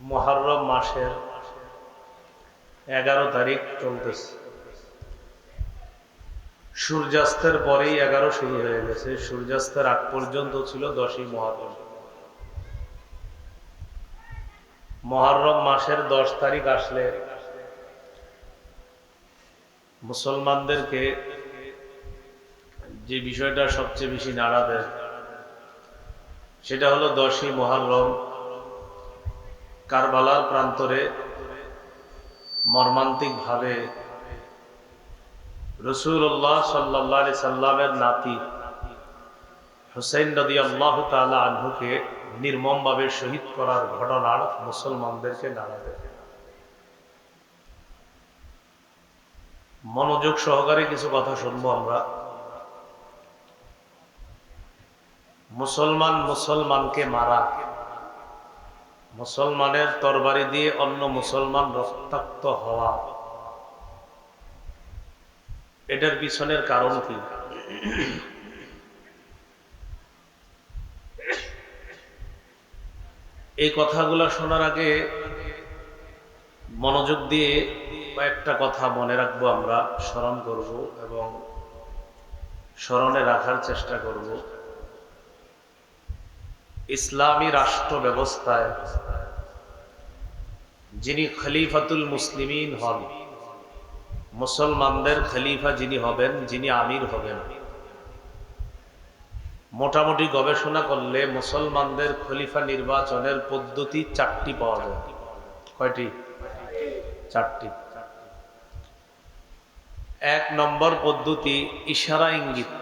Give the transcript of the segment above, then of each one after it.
মুহররম মাসের 11 তারিখ চলতেছে। সূর্যাস্তের পরেই 11 শুরু হয়ে গেছে। সূর্যাস্তের আগ পর্যন্ত ছিল 10ই মুহররম। মুহররম মাসের 10 তারিখ আসলে মুসলমানদেরকে যে বিষয়টা সবচেয়ে বেশি নাড়া দেয় সেটা হলো 10ই মুহররম কারবালার প্রান্তরে মর্মান্তিকভাবে রাসূলুল্লাহ সাল্লাল্লাহু আলাইহি সাল্লামের নাতি হুসাইন রাদিয়াল্লাহু তাআলা আনহুকে নির্মমভাবে শহীদ করার ঘটনার মুসলমানদেরকে নাড়া দেয়। মনোযোগ সহকারে কিছু কথা শুনবো আমরা। মুসলমানকে মারা, মুসলমানের তরবারি দিয়ে অন্য মুসলমান রক্তাক্ত হওয়া, এটার পিছনের কারণ কি? এই কথাগুলো শোনার আগে মনোযোগ দিয়ে কয়েকটা কথা মনে রাখবো, আমরা স্মরণ করব এবং স্মরণে রাখার চেষ্টা করব। ইসলামী রাষ্ট্র ব্যবস্থায় যিনি খলিফাতুল মুসলিমিন হন, মুসলমানদের খলিফা যিনি হবেন, যিনি আমির হবেন, মোটামুটি গবেষণা করলে মুসলমানদের খলিফা নির্বাচনের পদ্ধতি 4টি পাওয়া যায়। কয়টি? 4টি। 1 নম্বর পদ্ধতি ইশারা ইঙ্গিত।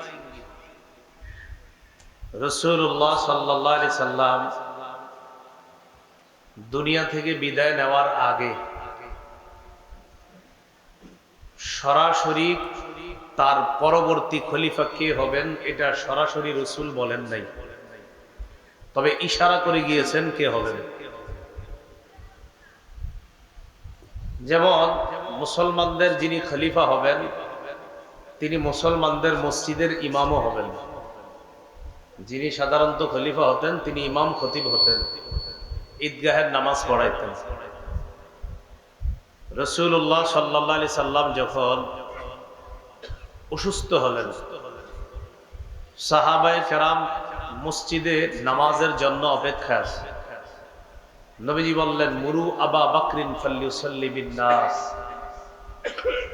রাসূলুল্লাহ সাল্লাল্লাহু আলাইহি সাল্লাম দুনিয়া থেকে বিদায় নেওয়ার আগে সরাসরি তার পরবর্তী খলিফা কে হবেন এটা সরাসরি রাসূল বলেন নাই, তবে ইশারা করে গিয়েছেন কে হবেন। যেমন মুসলমানদের যিনি খলিফা হবেন তিনি মুসলমানদের মসজিদের ইমামও হবেন। যিনি সাধারণত খলিফা হতেন তিনি ইমাম খতিব হতেন, ঈদগাহের নামাজ পড়াইতেন। রাসূলুল্লাহ সাল্লাল্লাহু আলাইহি সাল্লাম যখন অসুস্থ হলেন, সাহাবায়ে কেরাম মসজিদে নামাজের জন্য অপেক্ষায় আছে। নবীজি বললেন, মুরু আবা বকরিন ফাল্যুসাল্লি বিন-নাস,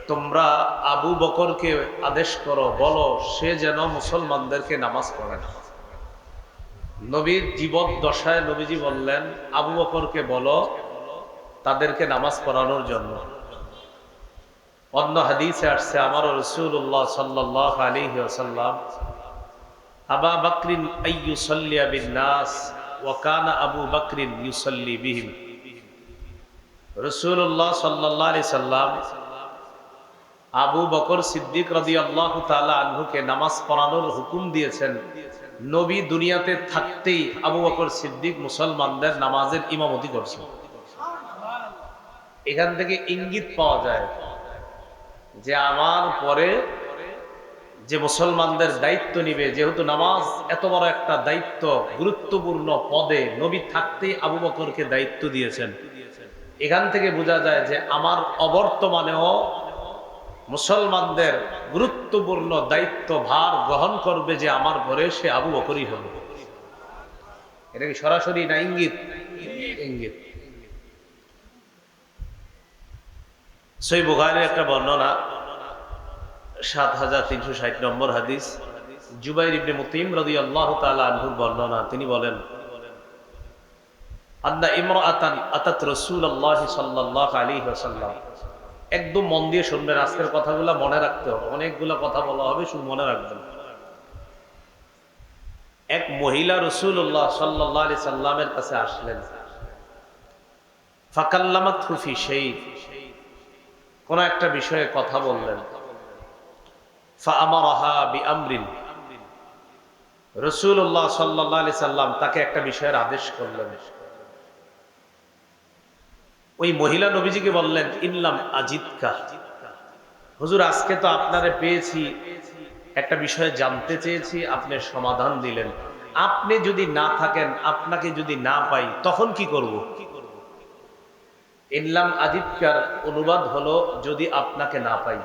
তোমরা আবু বকরকে আদেশ করো, বলো সে যেন মুসলমানদেরকে নামাজ পড়ায়। নবীর জীবদ্দশায় নবীজি বললেন, আবু বকরকে বলো তাদেরকে নামাজ পড়ানোর জন্য। অন্য হাদিসে আসছে, আমার রাসূলুল্লাহ সাল্লাল্লাহু আলাইহি ওয়াসাল্লাম আবা বকরিন আইয়ুসাল্লিয়া বিন-নাস ওয়া কানা আবু বকরিন ইউসাল্লি বিহিম। রাসূলুল্লাহ সাল্লাল্লাহু আলাইহি সাল্লাম আবু বকর সিদ্দিক রাদিয়াল্লাহু তাআলা আনহুকে নামাজ পড়ানোর হুকুম দিয়েছেন। নবী দুনিয়াতে থাকতেই আবু বকর সিদ্দিক মুসলমানদের নামাজের ইমামতি করছেন। এখান থেকে ইঙ্গিত পাওয়া যায় যে আমার পরে যে মুসলমানদের দায়িত্ব নিবে, যেহেতু নামাজ এত বড় একটা দায়িত্ব, গুরুত্বপূর্ণ পদে নবী থাকতেই আবু বকরকে দায়িত্ব দিয়েছেন। এখান থেকে বোঝা যায় যে আমার অবর্তমানেও মুসলমানদের গুরুত্বপূর্ণ দায়িত্ব ভার গ্রহণ করবে যে আমার পরে, সে আবু বকরই হবে। এটা কি সরাসরি না ইঙ্গিত? ইঙ্গিত। সহিহ বুখারীর একটা বর্ণনা, ৭৩৬০ নম্বর হাদিস, জুবাইর ইবনে মুতিম রাদিয়াল্লাহু তাআলা আনহুর বর্ণনা। তিনি বলেন, আন্না ইমরাআতান আতাত রাসূলুল্লাহ সাল্লাল্লাহু আলাইহি ওয়াসাল্লাম। একদম মন দিয়ে শুনবেন, আজকের কথাগুলো মনে রাখতে হবে। অনেকগুলো কথা বলা হবে, শুধু মনে রাখবেন। এক মহিলা রাসূলুল্লাহ সাল্লাল্লাহু আলাইহি সাল্লামের কাছে আসলেন। ফাকাল্লামাতহু ফি শাই, কোন একটা বিষয়ে কথা বললেন। ফাআমারাহা বিআমরিন, রাসূলুল্লাহ সাল্লাল্লাহু আলাইহি সাল্লাম তাকে একটা বিষয়ের আদেশ করলেন। ওই মহিলা নবীজিকে বললেন, ইনলাম আজিদকা, হুজুর আজকে তো আপনারে পেয়েছি, একটা বিষয়ে জানতে চেয়েছি, আপনি সমাধান দিলেন। আপনি যদি না থাকেন, আপনাকে যদি না পাই, তখন কি করব? ইনলাম আজিদকার অনুবাদ হলো যদি আপনাকে না পাই।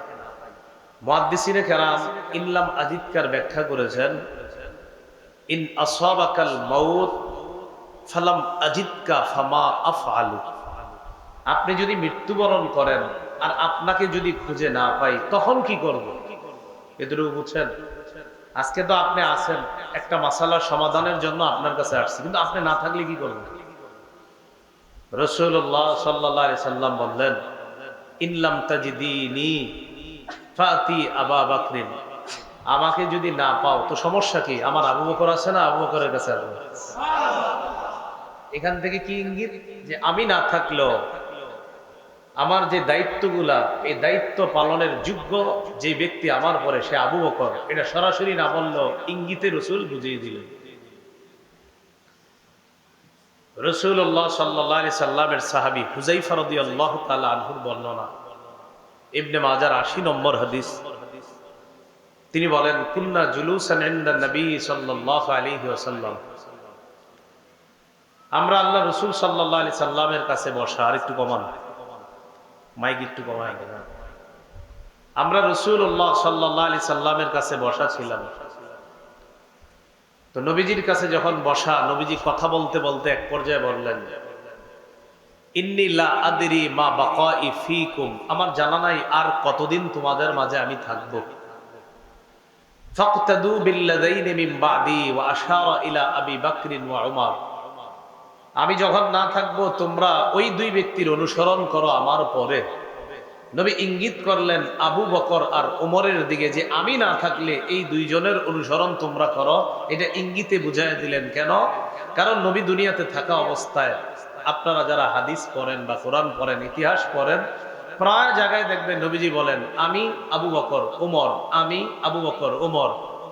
মুহাদ্দিসিনে কেরাম ইনলাম আজিদকার ব্যাখ্যা করেছেন, ইন আসাবাকাল মাউত ফালাম আজিদকা ফামা আফআলু। আপনি যদি মৃত্যুবরণ করেন আর আপনাকে যদি খুঁজে না পাই তখন কি করব? এটুকু বুঝছেন? আজকে তো আপনি আছেন, একটা মাসালার সমাধানের জন্য আপনার কাছে আসছি, কিন্তু আপনি না থাকলে কি করবেন? রাসূলুল্লাহ সাল্লাল্লাহু আলাইহি সাল্লাম বললেন, ইনলাম তাজিদিনি ফাতি আবা বকরিন। আমাকে যদি না পাও তো সমস্যা কি? আমার আবু বকর আছে না, আবু বকরের কাছে আসবে। এখান থেকে কি ইঙ্গিত? যে আমি না থাকলেও আমার যে দায়িত্বগুলা, এই দায়িত্ব পালনের যোগ্য যে ব্যক্তি আমার পরে সে আবু বকর। এটা সরাসরি না বললেও ইঙ্গিতে রাসূল বুঝিয়ে দিলেন। রাসূলুল্লাহ সাল্লাল্লাহু আলাইহি সাল্লামের সাহাবী হুযায়ফা রাদিয়াল্লাহু তাআলা আনহুর বর্ণনা, ইবনে মাজার ৮০ নম্বর হাদিস। তিনি বলেন, কুন্না জুলুসান ইনদা নবী সাল্লাল্লাহু আলাইহি ওয়াসাল্লাম। আমরা আল্লাহ রাসূল সাল্লাল্লাহু আলাইহি সাল্লামের কাছে বসা। আর একটু কমান, মাইক একটু কমায় দেন। আমরা রাসূলুল্লাহ সাল্লাল্লাহু আলাইহি সাল্লামের কাছে বসা ছিলাম। তো নবীজির কাছে যখন বসা, নবীজি কথা বলতে বলতে এক পর্যায়ে বললেন, ইন্নী লা আদরি মা বাকাই ফীকুম। আমার জানা নাই আর কতদিন তোমাদের মাঝে আমি থাকব। ফাকতাদু বিল্লাযাইনি মিন বাদি ওয়া আশারা ইলা আবি বকর ওয়া উমর। আমি যখন না থাকব তোমরা ওই দুই ব্যক্তির অনুসরণ করো আমার পরে। নবী ইঙ্গিত করলেন আবু বকর আর ওমরের দিকে, যে আমি না থাকলে এই দুইজনের অনুসরণ তোমরা করো। এটা ইঙ্গিতে বুঝাই দিলেন। কেন? কারণ নবী দুনিয়াতে থাকা অবস্থায় আপনারা যারা হাদিস পড়েন বা কোরআন পড়েন, ইতিহাস পড়েন, প্রায় জায়গায় দেখবেন নবীজি বলেন আমি আবু বকর ওমর, আমি আবু বকর ওমর।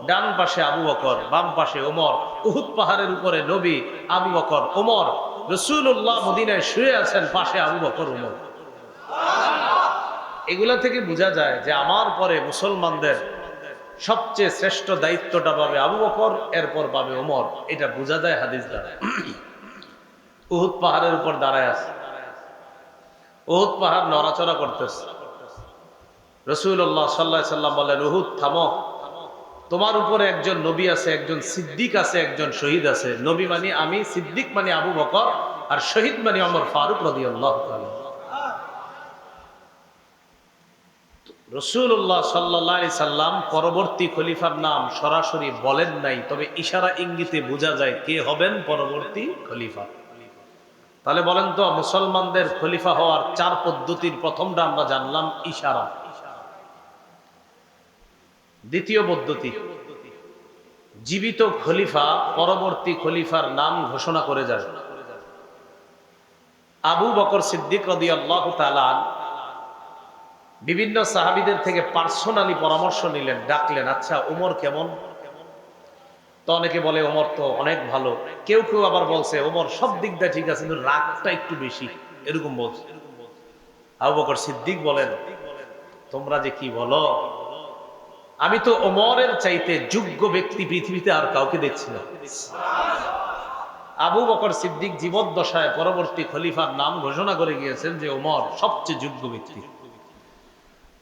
ডান পাশে আবু বকর, বাম পাশে ওমর। উহুদ পাহাড়ের উপরে নবী, আবু বকর ওমর। রাসূলুল্লাহ মদিনায় শুয়ে আছেন, পাশে আবু বকর ওমর। এগুলা থেকে বোঝা যায় যে আমার পরে মুসলমানদের সবচেয়ে শ্রেষ্ঠ দায়িত্বটা পাবে আবু বকর, এরপর পাবে ওমর। এটা বোঝা যায় হাদিস দ্বারা। উহুদ পাহাড়ের উপর দাঁড়ায় আছে, উহুদ পাহাড় নড়াচড়া করতেছে। রাসূলুল্লাহ সাল্লাল্লাহু আলাইহি সাল্লাম বলেন, উহুদ থামো, তোমার উপরে একজন নবী আছে, একজন সিদ্দিক আছে, একজন শহীদ আছে। নবী মানে আমি, সিদ্দিক মানে আবু বকর, আর শহীদ মানে ওমর ফারুক রাদিয়াল্লাহু তাআলা। রাসূলুল্লাহ সাল্লাল্লাহু আলাইহি সাল্লাম পরবর্তী খলিফার নাম সরাসরি বলেন নাই, তবে ইশারা ইঙ্গিতে বোঝা যায় কে হবেন পরবর্তী খলিফা। তাহলে বলেন তো, মুসলমানদের খলিফা হওয়ার 4 পদ্ধতির প্রথমটা আমরা জানলাম ইশারা। দ্বিতীয় পদ্ধতি, জীবিত খলিফা পরবর্তী খলিফার নাম ঘোষণা করে যায়। আবু বকর সিদ্দিক রাদিয়াল্লাহু তাআলা বিভিন্ন সাহাবীদের থেকে পার্সোনালি পরামর্শ নিলেন, ডাকলেন, আচ্ছা ওমর কেমন? তো অনেকে বলে ওমর তো অনেক ভালো, কেউ কেউ আবার বলছে ওমর সব দিক দিয়ে ঠিক আছে, কিন্তু রাগটা একটু বেশি, এরকম বলছে। আবু বকর সিদ্দিক বলেন, তোমরা যে কি বলো, আমি তো ওমরের চাইতে যোগ্য ব্যক্তি পৃথিবীতে আর কাউকে দেখছি না। আবু বকর সিদ্দিক জীবদ্দশায় পরবর্তী খলিফার নাম ঘোষণা করে গিয়েছেন যে ওমর সবচেয়ে যোগ্য ব্যক্তি।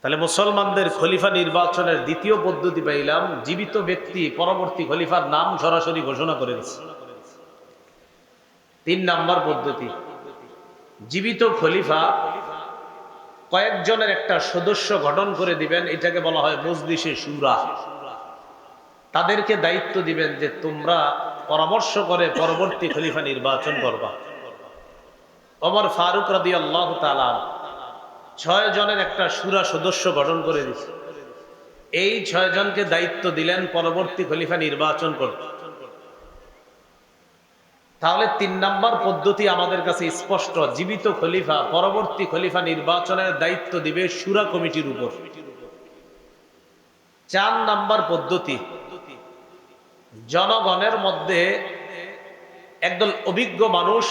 তাহলে মুসলমানদের খলিফা নির্বাচনের দ্বিতীয় পদ্ধতি পাইলাম, জীবিত ব্যক্তি পরবর্তী খলিফার নাম সরাসরি ঘোষণা করে দিচ্ছে। 3 নাম্বার পদ্ধতি, জীবিত খলিফা কয়েকজনের একটা সদস্য গঠন করে দিবেন, এটাকে বলা হয় মজলিসে শুরা। তাদেরকে দায়িত্ব দিবেন যে তোমরা পরামর্শ করে পরবর্তী খলিফা নির্বাচন করবা। ওমর ফারুক রাদিয়াল্লাহু তাআলা 6 জনের একটা শুরা সদস্য গঠন করে দিয়েছে। এই 6 জনকে দায়িত্ব দিলেন পরবর্তী খলিফা নির্বাচন করতে। তাহলে 3 নাম্বার পদ্ধতি আমাদের কাছে স্পষ্ট, জীবিত খলিফা পরবর্তী খলিফা নির্বাচনের দায়িত্ব দিবে শুরা কমিটির উপর। 4 নাম্বার পদ্ধতি, জনগণের মধ্যে একদল অভিজ্ঞ মানুষ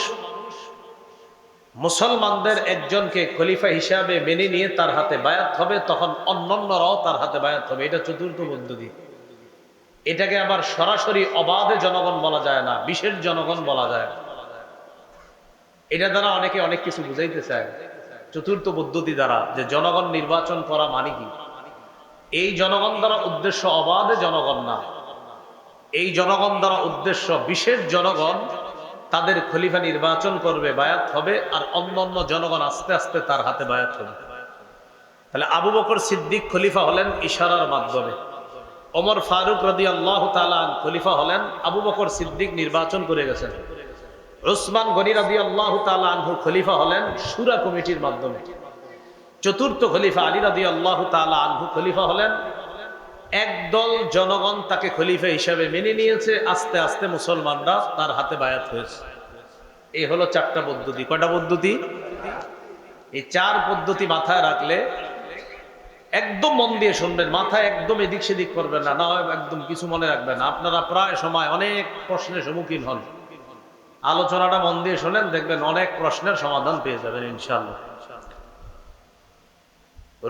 মুসলমানদের একজনকে খলিফা হিসাবে মেনে নিয়ে তার হাতে বায়াত হবে, তখন অন্যান্যরাও তার হাতে বায়াত হবে। এটা 4র্থ পদ্ধতি। এটাকে আবার সরাসরি অবাধে জনগণ বলা যায় না, বিশেষ জনগণ বলা যায়। এটা দ্বারা অনেকে অনেক কিছু বুঝাইতে চায়। চতুর্থ পদ্ধতি দ্বারা যে জনগণ নির্বাচন করা মানে কি, এই জনগণ দ্বারা উদ্দেশ্য অবাধে জনগণ না, এই জনগণ দ্বারা উদ্দেশ্য বিশেষ জনগণ তাদের খলিফা নির্বাচন করবে, বায়াত হবে, আর অন্যান্য জনগণ আস্তে আস্তে তার হাতে বায়াত হবে। তাহলে আবু বকর সিদ্দিক খলিফা হলেন ইশারার মাধ্যমে, ওমর ফারুক রাদিয়াল্লাহু তাআলা খলিফা হলেন, আবু বকর সিদ্দিক নির্বাচন করে গেছেন। উসমান গনি রাদিয়াল্লাহু তাআলা আনহু খলিফা হলেন শুরা কমিটির মাধ্যমে। চতুর্থ খলিফা আলী রাদিয়াল্লাহু তাআলা আনহু খলিফা হলেন, একদল জনগণ তাকে খলিফা হিসাবে মেনে নিয়েছে, আস্তে আস্তে মুসলমানরা তার হাতে বায়াত হয়েছে। এই হলো চারটা পদ্ধতি। কয়টা পদ্ধতি? এই চার পদ্ধতি মাথায় রাখলে একদম মন দিয়ে শুনবেন, মাথায় একদম এদিক সেদিক করবেন না, না হয় একদম কিছু মনে রাখবেন না। আপনারা প্রায় সময় অনেক প্রশ্নের সম্মুখীন হন, আলোচনাটা মন দিয়ে শোনেন, দেখবেন অনেক প্রশ্নের সমাধান পেয়ে যাবেন ইনশাআল্লাহ।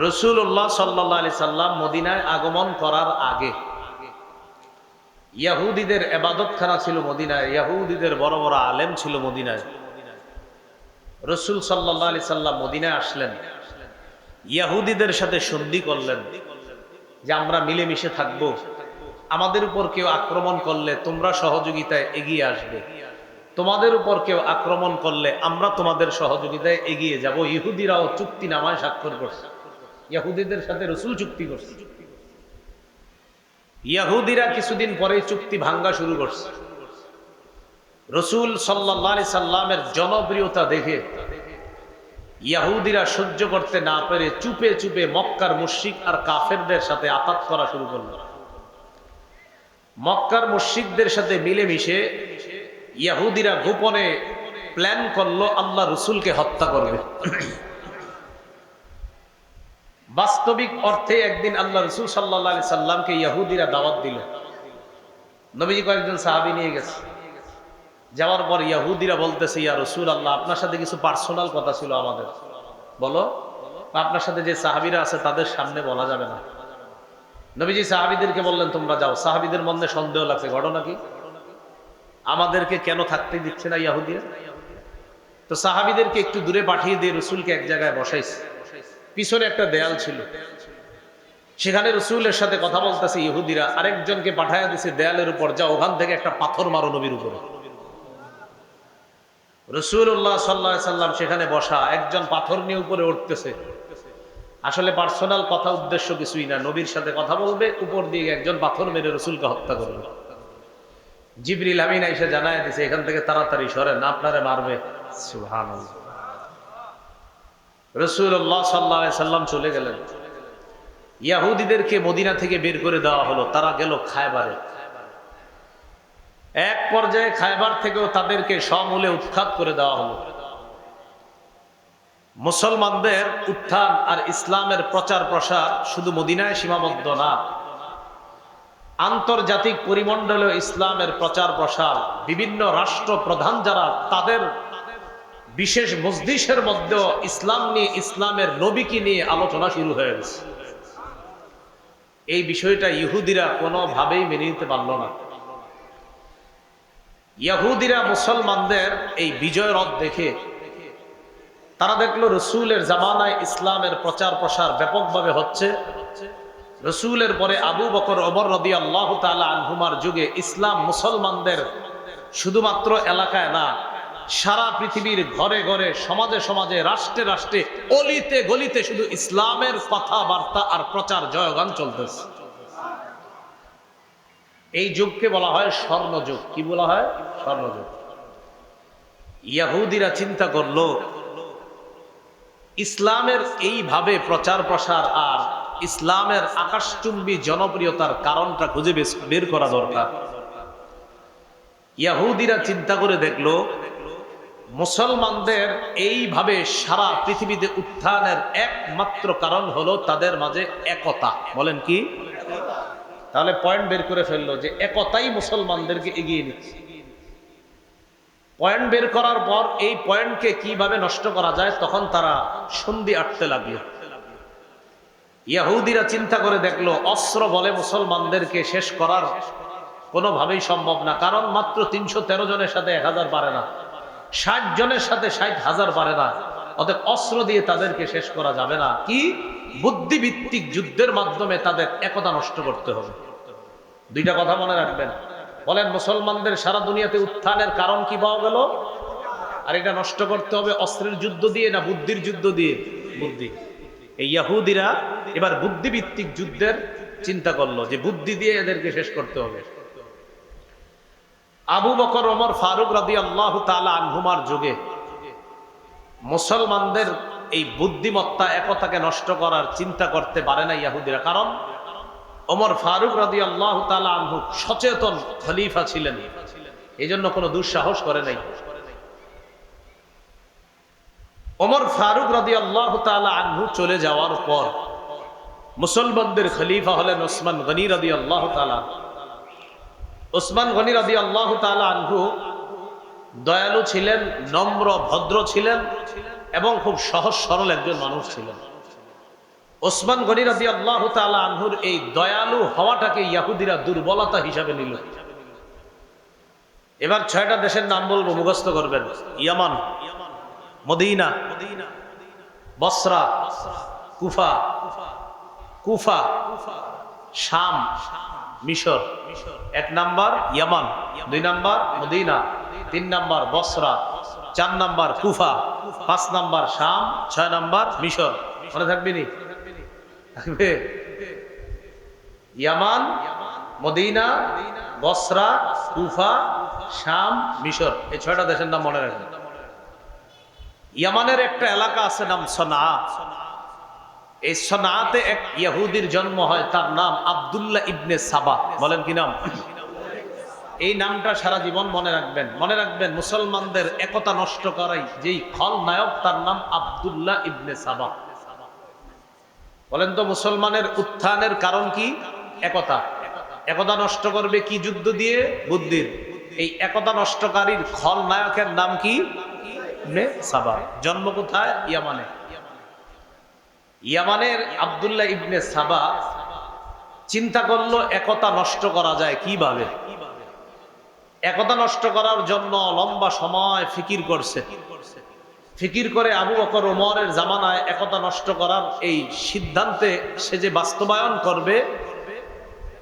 রাসূলুল্লাহ সাল্লাল্লাহু আলাইহি সাল্লাম মদিনায় আগমন করার আগে ইহুদিদের ইবাদতখানা ছিল মদিনায়, ইহুদিদের বড় বড় আলেম ছিল মদিনায়। রাসূল সাল্লাল্লাহু আলাইহি সাল্লাম মদিনায় আসলেন, ইহুদিদের সাথে সন্ধি করলেন যে আমরা মিলেমিশে থাকব, আমাদের উপর কেউ আক্রমণ করলে তোমরা সহযোগিতায় এগিয়ে আসবে, তোমাদের উপর কেউ আক্রমণ করলে আমরা তোমাদের সহযোগিতায় এগিয়ে যাব। ইহুদিরাও চুক্তিনামায় স্বাক্ষর করছে, ইহুদিদের সাথে রাসূল চুক্তি করছে। ইহুদিরা কিছুদিন পরে চুক্তি ভাঙ্গা শুরু করছে। রাসূল সাল্লাল্লাহু আলাইহি সাল্লামের জনপ্রিয়তা দেখে ইহুদিরা সহ্য করতে না পেরে চুপে চুপে মক্কার মুশরিক আর কাফেরদের সাথে আতাত করা শুরু করল। মক্কার মুশরিকদের সাথে মিলেমিশে ইহুদিরা গোপনে প্ল্যান করলো আল্লাহ রাসূলকে হত্যা করবে। বাস্তবিক অর্থে একদিন আল্লাহ রাসূল সাল্লাল্লাহু আলাইহি সাল্লামকে ইহুদিরা দাওয়াত দিল। নবীজি কয়েকজন সাহাবী নিয়ে গেছে। যাওয়ার পর ইহুদিরা বলতেছে, ইয়া রাসূলুল্লাহ, আপনার সাথে কিছু পার্সোনাল কথা ছিল আমাদের, বলো। আপনার সাথে যে সাহাবীরা আছে তাদের সামনে বলা যাবে না। নবীজি সাহাবীদেরকে বললেন, তোমরা যাও। সাহাবীদের মনে সন্দেহ লাগছে, ঘটনা কি, আমাদেরকে কেন থাকতে দিচ্ছে না ইহুদিরা? তো সাহাবীদেরকে একটু দূরে পাঠিয়ে দিয়ে রাসূলকে এক জায়গায় বসাইছে। পিছনে একটা দেয়াল ছিল, সেখানে রাসূলের সাথে কথা বলতেছে ইহুদিরা। আরেকজনকে পাঠাইয়া দিছে দেয়ালের উপর, যা ওখান থেকে একটা পাথর মারো নবীর উপরে। রাসূলুল্লাহ সাল্লাল্লাহু আলাইহি সাল্লাম সেখানে বসা, একজন পাথর নিয়ে উপরে উঠতেছে। আসলে পার্সোনাল কথা, উদ্দেশ্য কিছুই না, নবীর সাথে কথা বলবে, উপর দিয়ে একজন পাথর মেরে রাসূলকে হত্যা করবে। জিবরিল আমিন এসে জানায় দিছে, এখান থেকে তাড়াতাড়ি সরেন, আপনারে মারবে। সুবহানাল্লাহ। রাসূলুল্লাহ সাল্লাল্লাহু আলাইহি সাল্লাম চলে গেলেন। ইহুদিদেরকে মদিনা থেকে বের করে দেওয়া হলো, তারা গেল খায়বারে। এক পর্যায়ে খায়বার থেকেও তাদেরকে সমূলে উৎখাত করে দেওয়া হলো। মুসলমানদের উত্থান আর ইসলামের প্রচার প্রসার শুধু মদিনায় সীমাবদ্ধ না, আন্তর্জাতিক পরিমণ্ডলে ইসলামের প্রচার প্রসার, বিভিন্ন রাষ্ট্র প্রধান যারা, তাদের বিশেষ মজলিসের মধ্যেও ইসলাম নিয়ে, ইসলামের নবীকে নিয়ে আলোচনা শুরু হয়ে গেছে। এই বিষয়টা ইহুদিরা কোনোভাবেই মেনে নিতে পারল না। ইহুদিরা মুসলমানদের এই বিজয় রথ দেখে তারা দেখলো রাসূলের জামানায় ইসলামের প্রচার প্রসার ব্যাপকভাবে হচ্ছে। রাসূলের পরে আবু বকর, ওমর রাদিয়াল্লাহু তাআলা আনহুমার যুগে ইসলাম মুসলমানদের শুধুমাত্র এলাকায় না, সারা পৃথিবীর ঘরে ঘরে, সমাজে সমাজে, রাষ্ট্রে রাষ্ট্রে, অলিতে গলিতে শুধু ইসলামের কথাবার্তা আর প্রচার জয়গান চলতেছে। এই যুগকে বলা হয় স্বর্ণযুগ। কি বলা হয়? স্বর্ণযুগ। ইহুদিরা চিন্তা করলো ইসলামের এইভাবে প্রচার প্রসার আর ইসলামের আকাশচুম্বী জনপ্রিয়তার কারণটা খুঁজে বের করা দরকার। ইহুদিরা চিন্তা করে দেখলো মুসলমানদের এইভাবে সারা পৃথিবীতে উত্থানের একমাত্র কারণ হলো তাদের মাঝে একতা। বলেন কি? তাহলে পয়েন্ট বের করে ফেললো যে একতাই মুসলমানদেরকে এগিয়ে নিচ্ছে। পয়েন্ট বের করার পর এই পয়েন্টকে কিভাবে নষ্ট করা যায়, তখন তারা সন্ধি আটতে লাগলো। ইহুদিরা চিন্তা করে দেখলো অস্ত্র বলে মুসলমানদেরকে শেষ করার কোনোভাবেই সম্ভব না, কারণ মাত্র 313 জনের সাথে 1000 পারে না। 60 জনের সাথে 60,000 পারে না, অতএব অস্ত্র দিয়ে তাদেরকে শেষ করা যাবে না। কি বুদ্ধিভিত্তিক যুদ্ধের মাধ্যমে তাদের একতা নষ্ট করতে হবে। দুইটা কথা মনে রাখবেন। বলেন মুসলমানদের সারা দুনিয়াতে উত্থানের কারণ কি পাওয়া গেল? আর এটা নষ্ট করতে হবে অস্ত্রের যুদ্ধ দিয়ে না বুদ্ধির যুদ্ধ দিয়ে? বুদ্ধি। এই ইহুদিরা এবার বুদ্ধিভিত্তিক যুদ্ধের চিন্তা করলো যে বুদ্ধি দিয়ে এদেরকে শেষ করতে হবে। আবু বকর ওমর ফারুক রাদিয়াল্লাহু তাআলা আনহুমার যুগে মুসলমানদের এই বুদ্ধিমত্তা একতাকে নষ্ট করার চিন্তা করতে পারে না ইহুদিরা। কারণ ওমর ফারুক রাদিয়াল্লাহু তাআলা আনহু সচেতন খলিফা ছিলেন, এই জন্য কোনো দুঃসাহস করে নাই। ওমর ফারুক রাদিয়াল্লাহু তাআলা আনহু চলে যাওয়ার পর মুসলমানদের খলিফা হলেন ওসমান গনি রাদিয়াল্লাহু তাআলা। ওসমান গনি রাদিয়াল্লাহু তাআলা আনহু দয়ালু ছিলেন, নম্র ভদ্র ছিলেন এবং খুব সহজ সরল একজন মানুষ ছিলেন। ওসমান গনি রাদিয়াল্লাহু তাআলা আনহুর এই দয়ালু হওয়াটাকে ইহুদিরা দুর্বলতা হিসাবে নিল। এবার 6টা দেশের নাম বলবো, মুখস্থ করবেন। ইয়ামান, মদিনা, বসরা, কুফা, কুফা, শাম, মিশর। 1 নাম্বার ইয়ামান, 2 নাম্বার মদিনা, 3 নাম্বার বসরা, 4 নাম্বার কুফা, 5 নাম্বার শাম, 6 নাম্বার মিশর। মনে থাকবে নি? থাকবে। ইয়ামান, মদিনা, বসরা, কুফা, শাম, মিশর, এই 6টা দেশের নাম মনে রাখবেন। ইয়ামানের একটা এলাকা আছে নাম সনা। এই সনাতে এক ইহুদির জন্ম হয়, তার নাম আব্দুল্লাহ ইবনে সাবা। বলেন কি নাম? এই নামটা সারা জীবন মনে রাখবেন। মনে রাখবেন মুসলমানদের একতা নষ্ট করাই যেই খলনায়ক, তার নাম আব্দুল্লাহ ইবনে সাবা। বলেন তো মুসলমানের উত্থানের কারণ কি? একতা। একতা নষ্ট করবে কি যুদ্ধ দিয়ে? বুদ্ধির। এই একতা নষ্টকারীর খলনায়কের নাম কি? ইবনে সাবা। জন্ম কোথায়? ইয়ামানে। ইয়ামানের আব্দুল্লাহ ইবনে সাবা চিন্তা করলো একতা নষ্ট করা যায় কিভাবে। একতা নষ্ট করার জন্য লম্বা সময় ফিকির করছে। ফিকির করে আবু বকর ওমরের জামানায় একতা নষ্ট করার এই সিদ্ধান্তে সে যে বাস্তবায়ন করবে,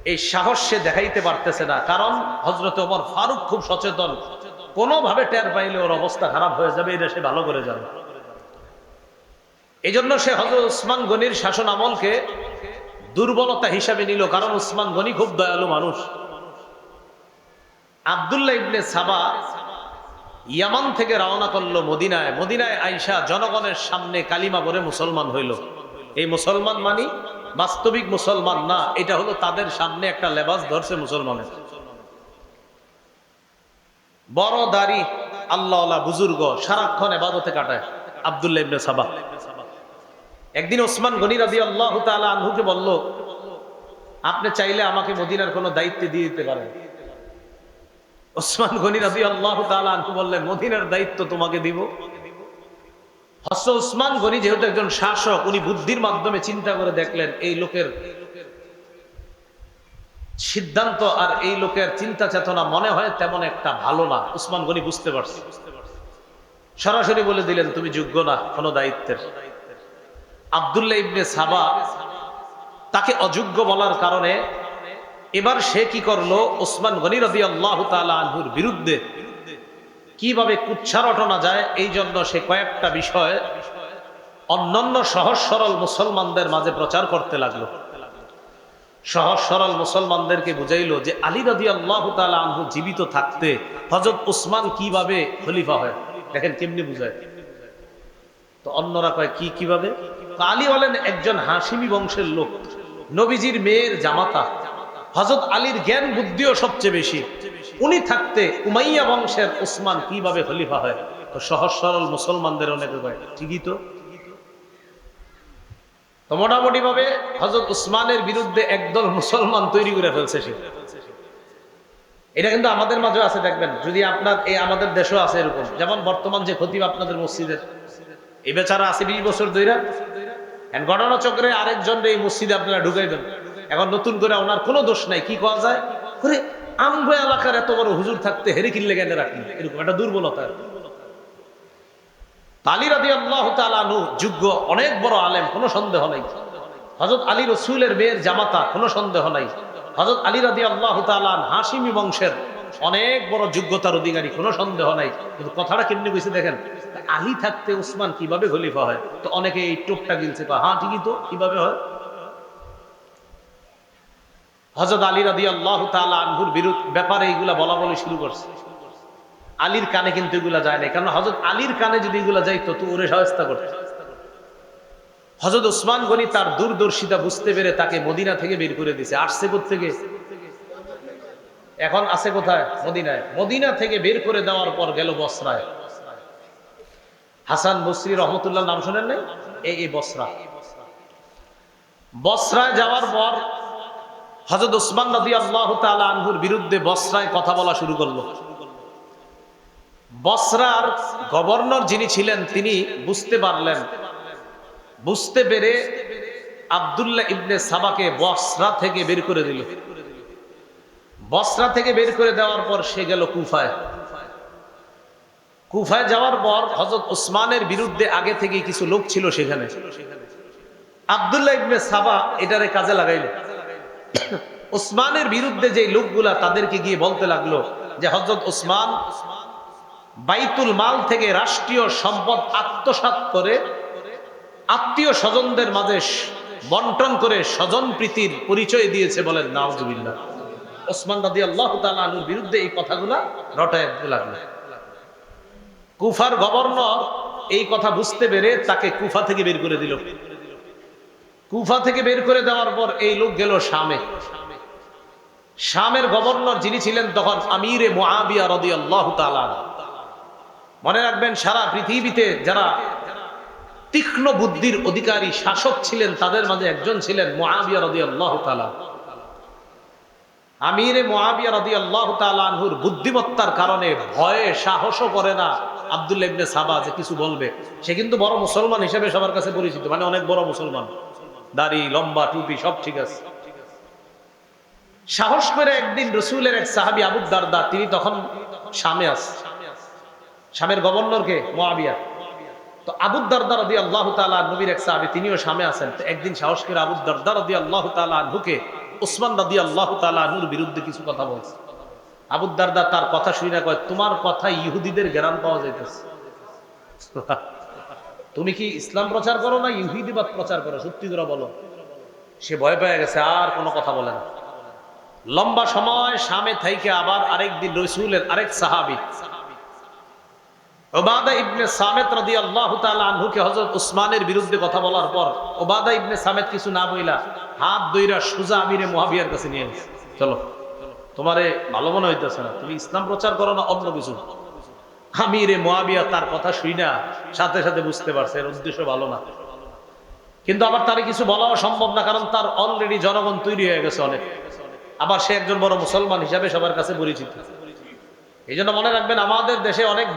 এই সাহস সে দেখাইতে পারতেছে না। কারণ হযরত ওমর ফারুক খুব সচেতন, কোনোভাবে টের পাইলে ওর অবস্থা খারাপ হয়ে যাবে, এটা সে ভালো করে জানে। এই জন্য সে হযরত উসমান গনির শাসন আমলকে দুর্বলতা হিসাবে নিল, কারণ উসমান গনি খুব দয়ালু মানুষ। আব্দুল্লাহ ইবনে সাবা ইয়ামান থেকে রওনা করলো মদিনায়। মদিনায় আইসা জনগণের সামনে কালিমা পড়ে মুসলমান হইল। এই মুসলমান মানি বাস্তবিক মুসলমান না, এটা হলো তাদের সামনে একটা লেবাস ধরছে মুসলমানের। বড় দাড়ি, আল্লাহওয়ালা বুজুর্গ, সারাক্ষণ ইবাদতে কাটায় আব্দুল্লাহ ইবনে সাবা। একদিন ওসমান গনি রাদিয়াল্লাহু তাআলা আনহুকে বলল, আপনি চাইলে আমাকে মদিনার কোনো দায়িত্ব দিয়ে দিতে পারেন। ওসমান গনি রাদিয়াল্লাহু তাআলা আনহু বললেন, মদিনার দায়িত্ব তোমাকে দিব? হযরত ওসমান গনি যেহেতু একজন শাসক, উনি বুদ্ধির মাধ্যমে চিন্তা করে দেখলেন এই লোকের সিদ্ধান্ত আর এই লোকের চিন্তা চেতনা মনে হয় তেমন একটা ভালো না। ওসমান গনি বুঝতে পারছে, সরাসরি বলে দিলেন, তুমি যোগ্য না কোনো দায়িত্বের। আব্দুল্লাহ ইবনে সাবা তাকে অযোগ্য বলার কারণে এবার সে কি করলো, ওসমান গনি রাদিয়াল্লাহু তাআলা আনহুর বিরুদ্ধে কিভাবে কুৎসা রটনা যায়, এই জন্য সে কয়েকটা বিষয় অন্যান্য সহজ সরল মুসলমানদের মাঝে প্রচার করতে লাগলো। সহজ সরল মুসলমানদেরকে বুঝাইলো যে আলী রাদিয়াল্লাহু তাআলা আনহু জীবিত থাকতে হযরত উসমান কিভাবে খলিফা হয়, দেখেন কেমনে বুঝায়। তো অন্যরা কয় কি কিভাবে? আলী হলেন একজন হাশিমি বংশের লোক, নবীজির মেয়ের জামাতা, হযরত আলীর জ্ঞান বুদ্ধিও সবচেয়ে বেশি, উনি থাকতে উমাইয়া বংশের উসমান কিভাবে খলিফা হয়? তো সহজ সরল মুসলমানদের অনেকে কয় ঠিকই তো। তো মোটামুটি ভাবে হযরত উসমানের বিরুদ্ধে একদল মুসলমান তৈরি করে ফেলছে সে। এটা কিন্তু আমাদের মাঝে আছে, দেখবেন যদি আপনার এই আমাদের দেশেও আছে এরকম। যেমন বর্তমান যে খতিব আপনাদের মসজিদের, এই বেচারা আছে 20 বছর ধইরা, ঘটনাচক্রে আরেকজন এই মসজিদে আপনারা ঢুকাইবেন। এখন নতুন করে ওনার কোনো দোষ নাই, কি করা যায় করে আমগো এলাকার এত বড় হুজুর থাকতে হেরে কিনলে কেন রাখেন, এরকম একটা দুর্বলতা। আলী রাদিয়াল্লাহু তাআলা আনহু যোগ্য অনেক বড় আলেম, কোনো সন্দেহ নাই। হযরত আলী রাসূলের মেয়ের জামাতা, কোনো সন্দেহ নাই। হযরত আলী রাদিয়াল্লাহু তাআলা হাশিমি বংশের অনেক বড় যোগ্যতার অধিকারী, কোনো সন্দেহ নাই। কিন্তু কথাটা কেমনি কইছে দেখেন, আলী থাকতে উসমান কিভাবে খলিফা হয়? তো অনেকে এই টোপটা গিলছে, হ্যাঁ ঠিকই তো, কিভাবে হয়? হযরত আলী রাদিয়াল্লাহু তাআলা আনহুর ব্যাপারে এইগুলা বলা বলি শুরু করছে। আলীর কানে কিন্তু এগুলা যায় না, কারণ হযরত আলীর কানে যদি এগুলা যাইতো তো ওরে সহায়তা করতে। হযরত ওসমান গনি তার দূরদর্শিতা বুঝতে পেরে তাকে মদিনা থেকে বের করে দিয়েছে। আসছে কোত্থেকে? এখন আছে কোথায়? মদিনায়। মদিনা থেকে বের করে দেওয়ার পর গেল বসরায়। হাসান বসরি রহমতুল্লাহ নাম শোনেন নাই? এই বসরা। বসরায় যাওয়ার পর হযরত ওসমান রাদিয়াল্লাহু তাআলা আনহুর বিরুদ্ধে বসরায় কথা বলা শুরু করলো। বসরার গভর্নর যিনি ছিলেন তিনি বুঝতে পারলেন, বুঝতে পেরে আব্দুল্লাহ ইবনে সাবাকে বসরা থেকে বের করে দিল। বসরা থেকে বের করে দেওয়ার পর সে গেল কুফায়। কুফায় যাওয়ার পর হযরত ওসমানের বিরুদ্ধে আগে থেকে কিছু লোক ছিল সেখানে। আব্দুল্লাহ ইবনে সাবা এটারে কাজে লাগাইল। ওসমানের বিরুদ্ধে যে লোকগুলা তাদেরকে গিয়ে বলতে লাগলো যে হযরত ওসমান বাইতুল মাল থেকে রাষ্ট্রীয় সম্পদ আত্মসাৎ করে আত্মীয় স্বজনদের মাঝে বন্টন করে স্বজন প্রীতির পরিচয় দিয়েছে। বলেন নাউজুবিল্লাহ। ওসমান রাদিয়াল্লাহু তাআলা আনহুর বিরুদ্ধে এই কথাগুলা রটায় লাগলো। কুফার গভর্নর এই কথা বুঝতে পেরে তাকে কুফা থেকে বের করে দিল। কুফা থেকে বের করে দেওয়ার পর এই লোক গেল শামে। শামের গভর্নর যিনি ছিলেন তখন আমিরে মুআবিয়া রাদিয়াল্লাহু তাআলা। মনে রাখবেন, সারা পৃথিবীতে যারা তীক্ষ্ণ বুদ্ধির অধিকারী শাসক ছিলেন তাদের মাঝে একজন ছিলেন মুআবিয়া রাদিয়াল্লাহু তাআলা। আমিরে মুআবিয়া রাদিয়াল্লাহু তাআলা আনহুর বুদ্ধিমত্তার কারণে ভয়ে সাহসও করে না আব্দুল্লাহ ইবনে সাবা যে কিছু বলবে। সে কিন্তু বড় মুসলমান হিসেবে সবার কাছে পরিচিত, মানে অনেক বড় মুসলমান, দাড়ি লম্বা, টুপি সব ঠিক আছে। সাহস করে একদিন রাসূলের এক সাহাবী আবু দারদা, তিনি তখন শামে আছে। শামের গভর্নরকে মুআবিয়া। তো আবু দারদা রাদিয়াল্লাহু তাআলা নবীর এক সাহাবী, তিনিও শামে আছেন। তো একদিন সাহস করে আবু দারদা রাদিয়াল্লাহু তাআলা আনহুকে ওসমান রাদিয়াল্লাহু তাআলা আনহুর বিরুদ্ধে কিছু কথা বলছে। আবু দারদা তার কথা শুনে কয়, তোমার কথা ইহুদিদের জ্ঞান পাওয়া যাইতেছে। তুমি কি ইসলাম প্রচার করো না ইহুদিবাদ প্রচার করো? সত্যি করে বলো। সে ভয় পেয়ে গেছে, আর কোনো কথা বলে না। লম্বা সময় শামে থাইকে আবার আরেকদিন রাসূলের আরেক সাহাবী উবাদা ইবনে সামিত রাদিয়াল্লাহু তাআলা আনহুকে হযরত ওসমানের বিরুদ্ধে কথা বলার পর উবাদা ইবনে সামিত কিছু না বইলা হাত ধইরা সুজা আমিরে মুআবিয়ার কাছে নিয়ে গেছে। চলো, তোমারে ভালো মনে হইতেছে না, তুমি ইসলাম প্রচার করো না অন্য কিছু? আমিরে মুআবিয়া তার কথা শুইনা সাথে সাথে বুঝতে পারছে এর উদ্দেশ্য ভালো না। কিন্তু আবার তারে কিছু বলাও সম্ভব না, কারণ তার অলরেডি জনগণ তৈরি হয়ে গেছে অনেক। আবার সে একজন বড় মুসলমান হিসাবে সবার কাছে পরিচিত। এই জন্য মনে রাখবেন, আমাদের দেশে অনেক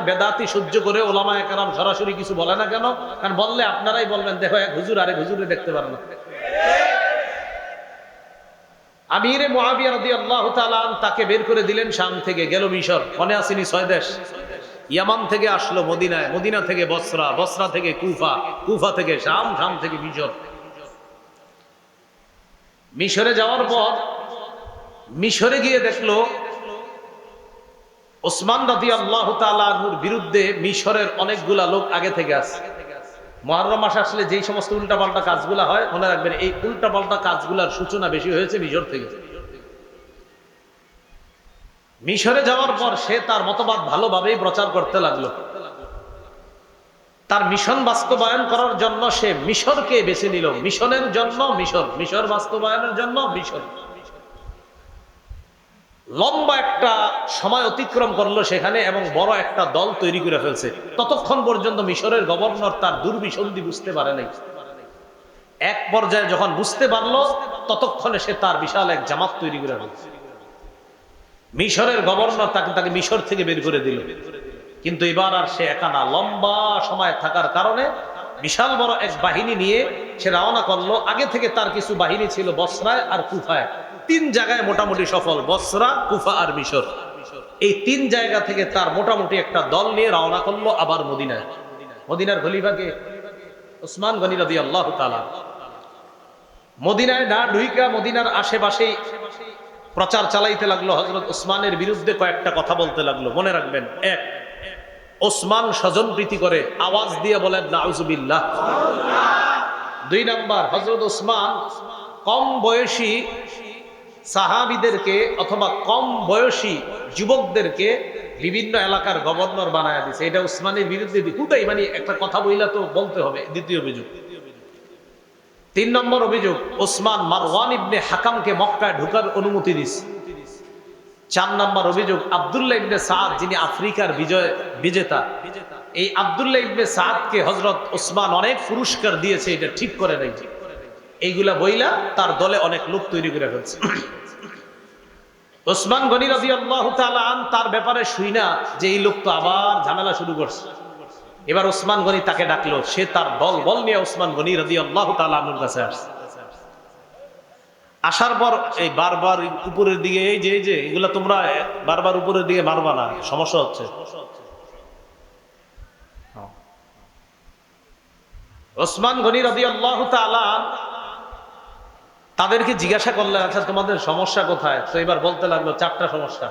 বেদাতি সহ্য করে ওলামায়ে কেরাম সরাসরি কিছু বলে না কেন? কারণ বললে আপনারাই বলবেন, দেখো এক হুজুর আরেক হুজুরে দেখতে পারে না। আমিরে মুআবিয়া রাদিয়াল্লাহু তাআলা তাকে বের করে দিলেন শাম থেকে, গেল মিশর। মনে আসেনি 6 দেশ? ইয়ামান থেকে আসলো মদিনায়, মদিনা থেকে বসরা, বসরা থেকে কুফা, কুফা থেকে শাম, শাম থেকে মিশর। মিশরে যাওয়ার পর মিশরে গিয়ে দেখলো ওসমান রাদিয়াল্লাহু তাআলা আনহুর বিরুদ্ধে মিশরের অনেকগুলা লোক আগে থেকে আছে। মুহররম মাস আসলে যেই সমস্ত উল্টাপাল্টা কাজগুলা হয়, মনে রাখবেন এই উল্টাপাল্টা কাজগুলার সূচনা বেশি হয়েছে মিশর থেকে। মিশরে যাওয়ার পর সে তার মতবাদ ভালোভাবেই প্রচার করতে লাগলো। তার মিশন বাস্তবায়ন করার জন্য সে মিশরকে বেছে নিল। মিশনের জন্য মিশর, মিশর বাস্তবায়নের জন্য মিশর। লম্বা একটা সময় অতিক্রম করলো সেখানে এবং বড় একটা দল তৈরি করে ফেলছে। ততক্ষণ পর্যন্ত মিশরের গভর্নর তার দুর্বিসন্ধি বুঝতে পারে নাই। এক পর্যায়ে যখন বুঝতে পারলো, ততক্ষণে সে তার বিশাল এক জামাত তৈরি করে ফেলছে। মিশরের গভর্নর তাকে মিশর থেকে বের করে দিল। কিন্তু এবার আর সে একা না, লম্বা সময় থাকার কারণে বিশাল বড় এক বাহিনী নিয়ে সে রওনা করলো। আগে থেকে তার কিছু বাহিনী ছিল বসরায় আর কুফায়। 3 জায়গায় মোটামুটি সফল, বসরা, কুফা আর মিশর। এই 3 জায়গা থেকে তার মোটামুটি একটা দল নিয়ে রওনা করলো আবার মদিনায়। মদিনার খলিফাকে ওসমান গনি রাদিয়াল্লাহু তাআলা। মদিনায় না ঢুইকা মদিনার আশেপাশে প্রচার চালাইতে লাগলো, হযরত ওসমানের বিরুদ্ধে কয়েকটা কথা বলতে লাগলো। মনে রাখবেন, এক, ওসমান স্বজন প্রীতি করে, আওয়াজ দিয়ে বলেন নাউজুবিল্লাহ। দুই নাম্বার, হযরত ওসমান কম বয়সী সাহাবীদেরকে অথবা কম বয়সী যুবকদেরকে বিভিন্ন এলাকার গভর্নর বানায় দিছে। এটা ওসমানের বিরুদ্ধে হুদাই, মানে একটা কথা বইলা তো বলতে হবে। দ্বিতীয় অভিযোগ। তিন নম্বর অভিযোগ, ওসমান মারওয়ান ইবনে হাকামকে মক্কায় ঢোকার অনুমতি দিছে। চার নম্বর অভিযোগ, আব্দুল্লাহ ইবনে সাদ, যিনি আফ্রিকার বিজেতা, এই আব্দুল্লাহ ইবনে সাদকে হযরত ওসমান অনেক পুরস্কার দিয়েছে, এটা ঠিক করে নাই। এইগুলা বইলা তার দলে অনেক লোক তৈরি করে ফেলছে। ওসমান গনি রাদিয়াল্লাহু তাআলা আন তার ব্যাপারে শুইনা যে এই লোক তো আবার ঝামেলা শুরু করছে, এবার ওসমান গনি তাকে ডাকলো। সে তার দল বল নিয়ে ওসমান গনি রাদিয়াল্লাহু তাআলা আনহুর কাছে আসছে। আসার পর এই বারবার উপরের দিকে, এই যে এগুলা তোমরা বারবার উপরের দিকে মারবা না, সমস্যা হচ্ছে। ওসমান গনি রাদিয়াল্লাহু তাআলা তাদেরকে জিজ্ঞাসা করলেন, আচ্ছা তোমাদের সমস্যা কোথায়? তো এবার বলতে লাগলো চারটা সমস্যা।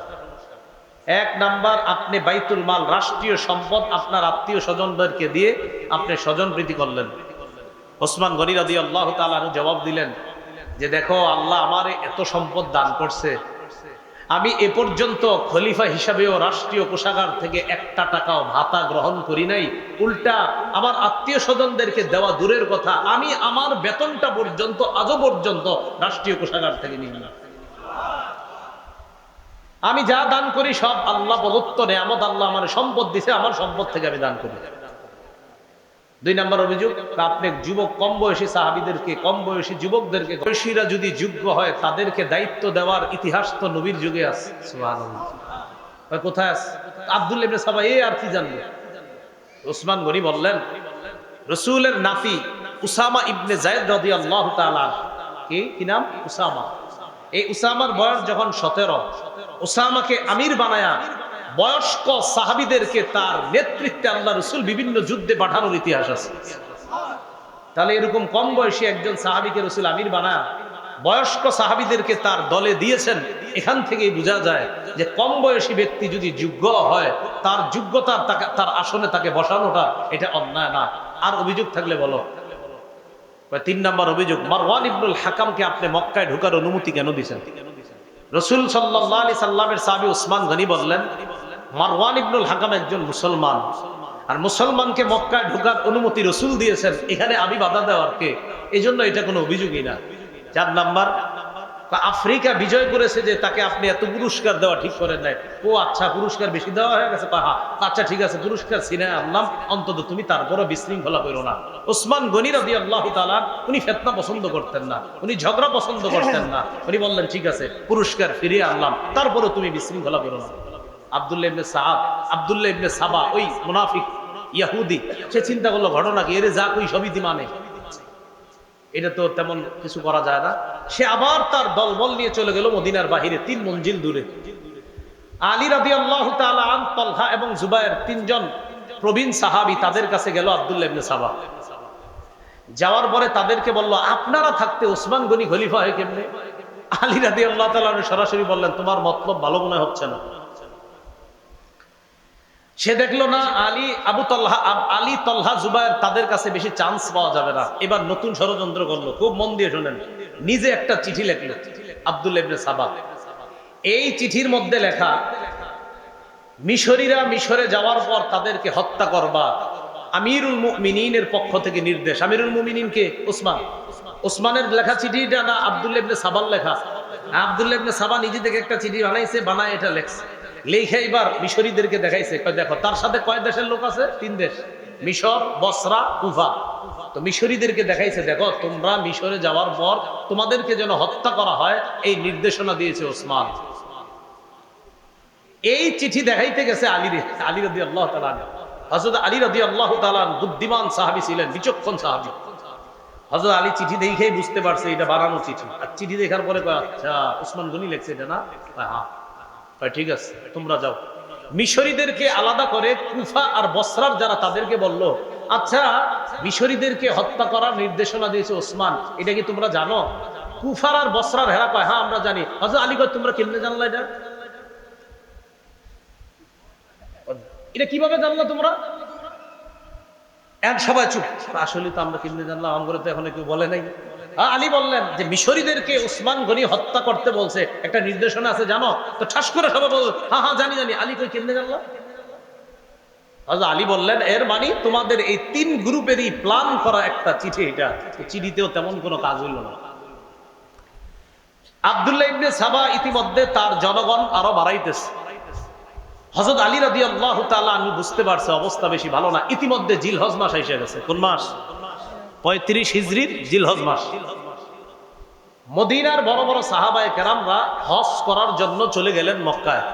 এক নাম্বার, আপনি বাইতুল মাল, রাষ্ট্রীয় সম্পদ আপনার আত্মীয় স্বজনদেরকে দিয়ে আপনি স্বজন প্রীতি করলেন। ওসমান গনি রাদিয়াল্লাহু তাআলা জবাব দিলেন যে দেখো, আল্লাহ আমারে এত সম্পদ দান করছে, আমি এ পর্যন্ত খলিফা হিসাবেও রাষ্ট্রীয় কোষাগার থেকে একটা টাকাও ভাতা গ্রহণ করি নাই। উল্টা আমার আত্মীয় স্বজনদেরকে দেওয়া দূরের কথা, আমি আমার বেতনটা পর্যন্ত আজও পর্যন্ত রাষ্ট্রীয় কোষাগার থেকে নিই না। আমি যা দান করি সব আল্লাহ প্রদত্ত নেয়ামত, আল্লাহ আমার সম্পদ দিছে, আমার সম্পদ থেকে আমি দান করি। দুই নম্বর অভিযোগ, আপনি যুবক কম বয়সী সাহাবীদেরকে, কম বয়সী যুবকদেরকে, বয়সীরা যদি যোগ্য হয় তাদেরকে দায়িত্ব দেওয়ার ইতিহাস তো নবীর যুগে আছে। সুবহানাল্লাহ। কোথায় আছে? আব্দুল্লাহ ইবনে সাবা আর কি জানবে? ওসমান গনি বললেন, রাসূলের নাতি উসামা ইবনে যায়েদ রাদিয়াল্লাহু তাআলা, কি নাম? উসামা। এই উসামার বয়স যখন 17, উসামাকে আমির বানায়া বয়স্ক সাহাবীদেরকে তার নেতৃত্বে আল্লাহ রাসূল বিভিন্ন যুদ্ধে পাঠানোর ইতিহাস আছে। তাহলে এরকম কম বয়সী একজন সাহাবীকে রাসূল আমির বানায়া বয়স্ক সাহাবীদেরকে তার দলে দিয়েছেন। এখান থেকেই বোঝা যায় যে কম বয়সী ব্যক্তি যদি যোগ্য হয়, তার যোগ্যতা তার আসনে তাকে বসানোটা এটা অন্যায় না। আর অভিযোগ থাকলে বলো। তিন নম্বর অভিযোগ, মারওয়ান ইবনুল হাকামকে আপনি মক্কায় ঢোকার অনুমতি কেন দিয়েছেন? রাসূল সাল্লাল্লাহু আলাইহি সাল্লামের সাহাবী ওসমান গনি বললেন, মারওয়ান ইবনুল হাকাম একজন মুসলমান, আর মুসলমানকে মক্কায় ঢোকার অনুমতি রাসূল দিয়েছেন, এখানে আমি বাধা দেওয়ার কে? এই জন্য এটা কোনো অভিযোগই না। চার নাম্বার, আফ্রিকা বিজয় করেছে যে তাকে আপনি এত পুরস্কার দেওয়া ঠিক করেন নাই। ও আচ্ছা, পুরস্কার বেশি দেওয়া হয়ে গেছে, আচ্ছা ঠিক আছে, পুরস্কার ছিনায় আনলাম, অন্তত তুমি তারপরও বিশৃঙ্খলা করো না। ওসমান গনি রাদিয়াল্লাহু তাআলা উনি ফিতনা পছন্দ করতেন না, উনি ঝগড়া পছন্দ করতেন না। উনি বললেন ঠিক আছে, পুরস্কার ফিরিয়ে আনলাম, তারপরও তুমি বিশৃঙ্খলা করো না। আব্দুল্লাহ ইবনে সাদ, আব্দুল্লাহ ইবনে সাবা, ওই মুনাফিক ইহুদি, সে চিন্তা করলো ঘটনা কি, এরে যা কই সবই মানে, এটা তো তেমন কিছু করা যায় না। সে আবার তার দলবল নিয়ে চলে গেল মদিনার বাহিরে 3 মঞ্জিল দূরে। আলী রাদিয়াল্লাহু তাআলা আন, তালহা এবং জুবায়ের, তিনজন প্রবীণ সাহাবী, তাদের কাছে গেল আব্দুল্লাহ ইবনে সাবা। যাওয়ার পরে তাদেরকে বলল, আপনারা থাকতে ওসমান গনি খলিফা হয় কেমনে? আলী রাদিয়াল্লাহু তাআলা সরাসরি বললেন, তোমার মতলব ভালো মনে হচ্ছে না। সে দেখলো না আলী তলহা জুবায়ের, তাদের কাছে বেশি চান্স পাওয়া যাবে না। এবার নতুন ষড়যন্ত্র করলো, খুব মন দিয়ে শোনেন। নিজে একটা চিঠি লিখলো আব্দুল্লাহ ইবনে সাবা। এই চিঠির মধ্যে লেখা, মিশরীরা মিশরে যাওয়ার পর তাদেরকে হত্যা করবা, আমিরুল মুমিনিনের পক্ষ থেকে নির্দেশ। আমিরুল মুমিনিনকে ওসমান, ওসমানের লেখা চিঠিটা না আব্দুল্লাহ ইবনে সাবার লেখা? আব্দুল্লাহ ইবনে সাবা নিজে থেকে একটা চিঠি বানাইছে, বানায় এটা লেখছে, লেখা এবার মিশরীদেরকে দেখাইছে। দেখো, তার সাথে কয় দেশের লোক আছে? 3 দেশ, মিশর, বসরা, কুফা। তো মিশরীদেরকে দেখাইছে, দেখো তোমরা মিশরে যাওয়ার পর তোমাদেরকে যেন হত্যা করা হয়, এই নির্দেশনা দিয়েছে ওসমান। এই চিঠি দেখাইতে গেছে আলী রাদিয়াল্লাহু তাআলা। হযরত আলী রাদিয়াল্লাহু তাআলা বুদ্ধিমান সাহাবী ছিলেন, বিচক্ষণ সাহাবী। হযরত আলী চিঠি দেখেই বুঝতে পারছে এটা বানানো চিঠি। আর চিঠি দেখার পরে কয়, আচ্ছা ওসমান গনি লিখছে এটা না? হ্যাঁ, ঠিক আছে তোমরা যাও। মিশরীদেরকে আলাদা করে কুফা আর বসরার যারা তাদেরকে বলল, আচ্ছা মিশরীদেরকে হত্যা করার নির্দেশনা দিয়েছে ওসমান, এটা কি তোমরা জানো? কুফার আর বসরার হেরা কয় হ্যাঁ আমরা জানি। হযরত আলী কয় তোমরা কেমনে জানলা এটা? এটা কিভাবে জানলা তোমরা? সবাই চুপ। আসলে তো আমরা কেমনে জানলাম, আমগরে তো এখন কেউ বলে নাই। আলী বললেন যে মিশরীদেরকে ওসমান গনি হত্যা করতে বলছে, একটা নির্দেশনা আছে জানো? তো ঠাস করে সবাই বল হ্যাঁ হ্যাঁ জানি জানি। আলী কই কেমনে জানলাম? আলী বললেন এর মানে তোমাদের এই 3 গ্রুপেরই প্ল্যান করা একটা চিঠি, এটা চিঠিতেও তেমন কোনো কাজ হইল না। আব্দুল্লাহ ইবনে সাবা ইতিমধ্যে তার জনগণ আরো বাড়াইতেছে। হযরত আলী রাদিয়াল্লাহু তাআলা আনহু বুঝতে পারছে অবস্থা বেশি ভালো না। ইতিমধ্যে জিলহজ মাস এসে গেছে। কোন মাস? 35 হিজরির জিলহজ মাস। মদিনার বড় বড় সাহাবায়ে কেরামরা হজ করার জন্য চলে গেলেন মক্কায়।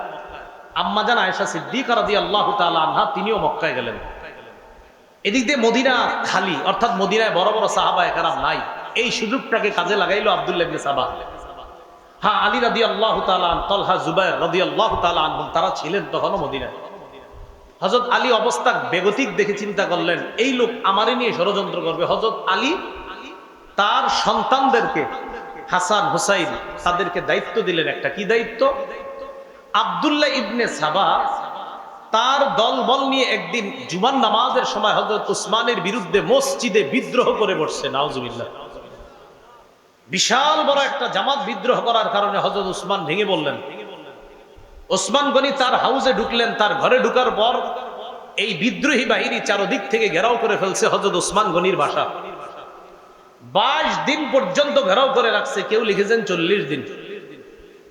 আম্মাজান আয়েশা সিদ্দিকা রাদিয়াল্লাহু তাআলা আনহা তিনিও মক্কায় গেলেন। এদিক দিয়ে মদিনা খালি, অর্থাৎ মদিনায় বড় বড় সাহাবায়ে কেরাম নাই। এই সুযোগটাকে কাজে লাগাইলো আব্দুল্লাহ ইবনে সাবা। হ্যাঁ, আলী রাদিয়াল্লাহু তাআলা, তালহা, জুবায়ের রাদিয়াল্লাহু তাআলা আনহুম তারা ছিলেন তখনও মদিনায়। হযরত আলী অবস্থা বেগতিক দেখে চিন্তা করলেন এই লোক আমারই নিয়ে ষড়যন্ত্র করবে। হযরত আলী তার সন্তানদেরকে হাসান, হুসাইন তাদেরকে দায়িত্ব দিলেন একটা। কি দায়িত্ব? আব্দুল্লাহ ইবনে সাবা তার দলবল নিয়ে একদিন জুমার নামাজের সময় হযরত উসমানের বিরুদ্ধে মসজিদে বিদ্রোহ করে বসছে। নাউজুবিল্লাহ। বিশাল বড় একটা জামাত বিদ্রোহ করার কারণে হযরত উসমান ভেঙে বললেন। ওসমান গনি তার হাউসে ঢুকলেন। তার ঘরে ঢুকার পর এই বিদ্রোহী বাহিনী চারদিক থেকে ঘেরাও করে ফেলছে হযরত উসমান গনির বাসা। 22 দিন পর্যন্ত ঘেরাও করে রাখছে। কেউ লিখেছেন 40 দিন।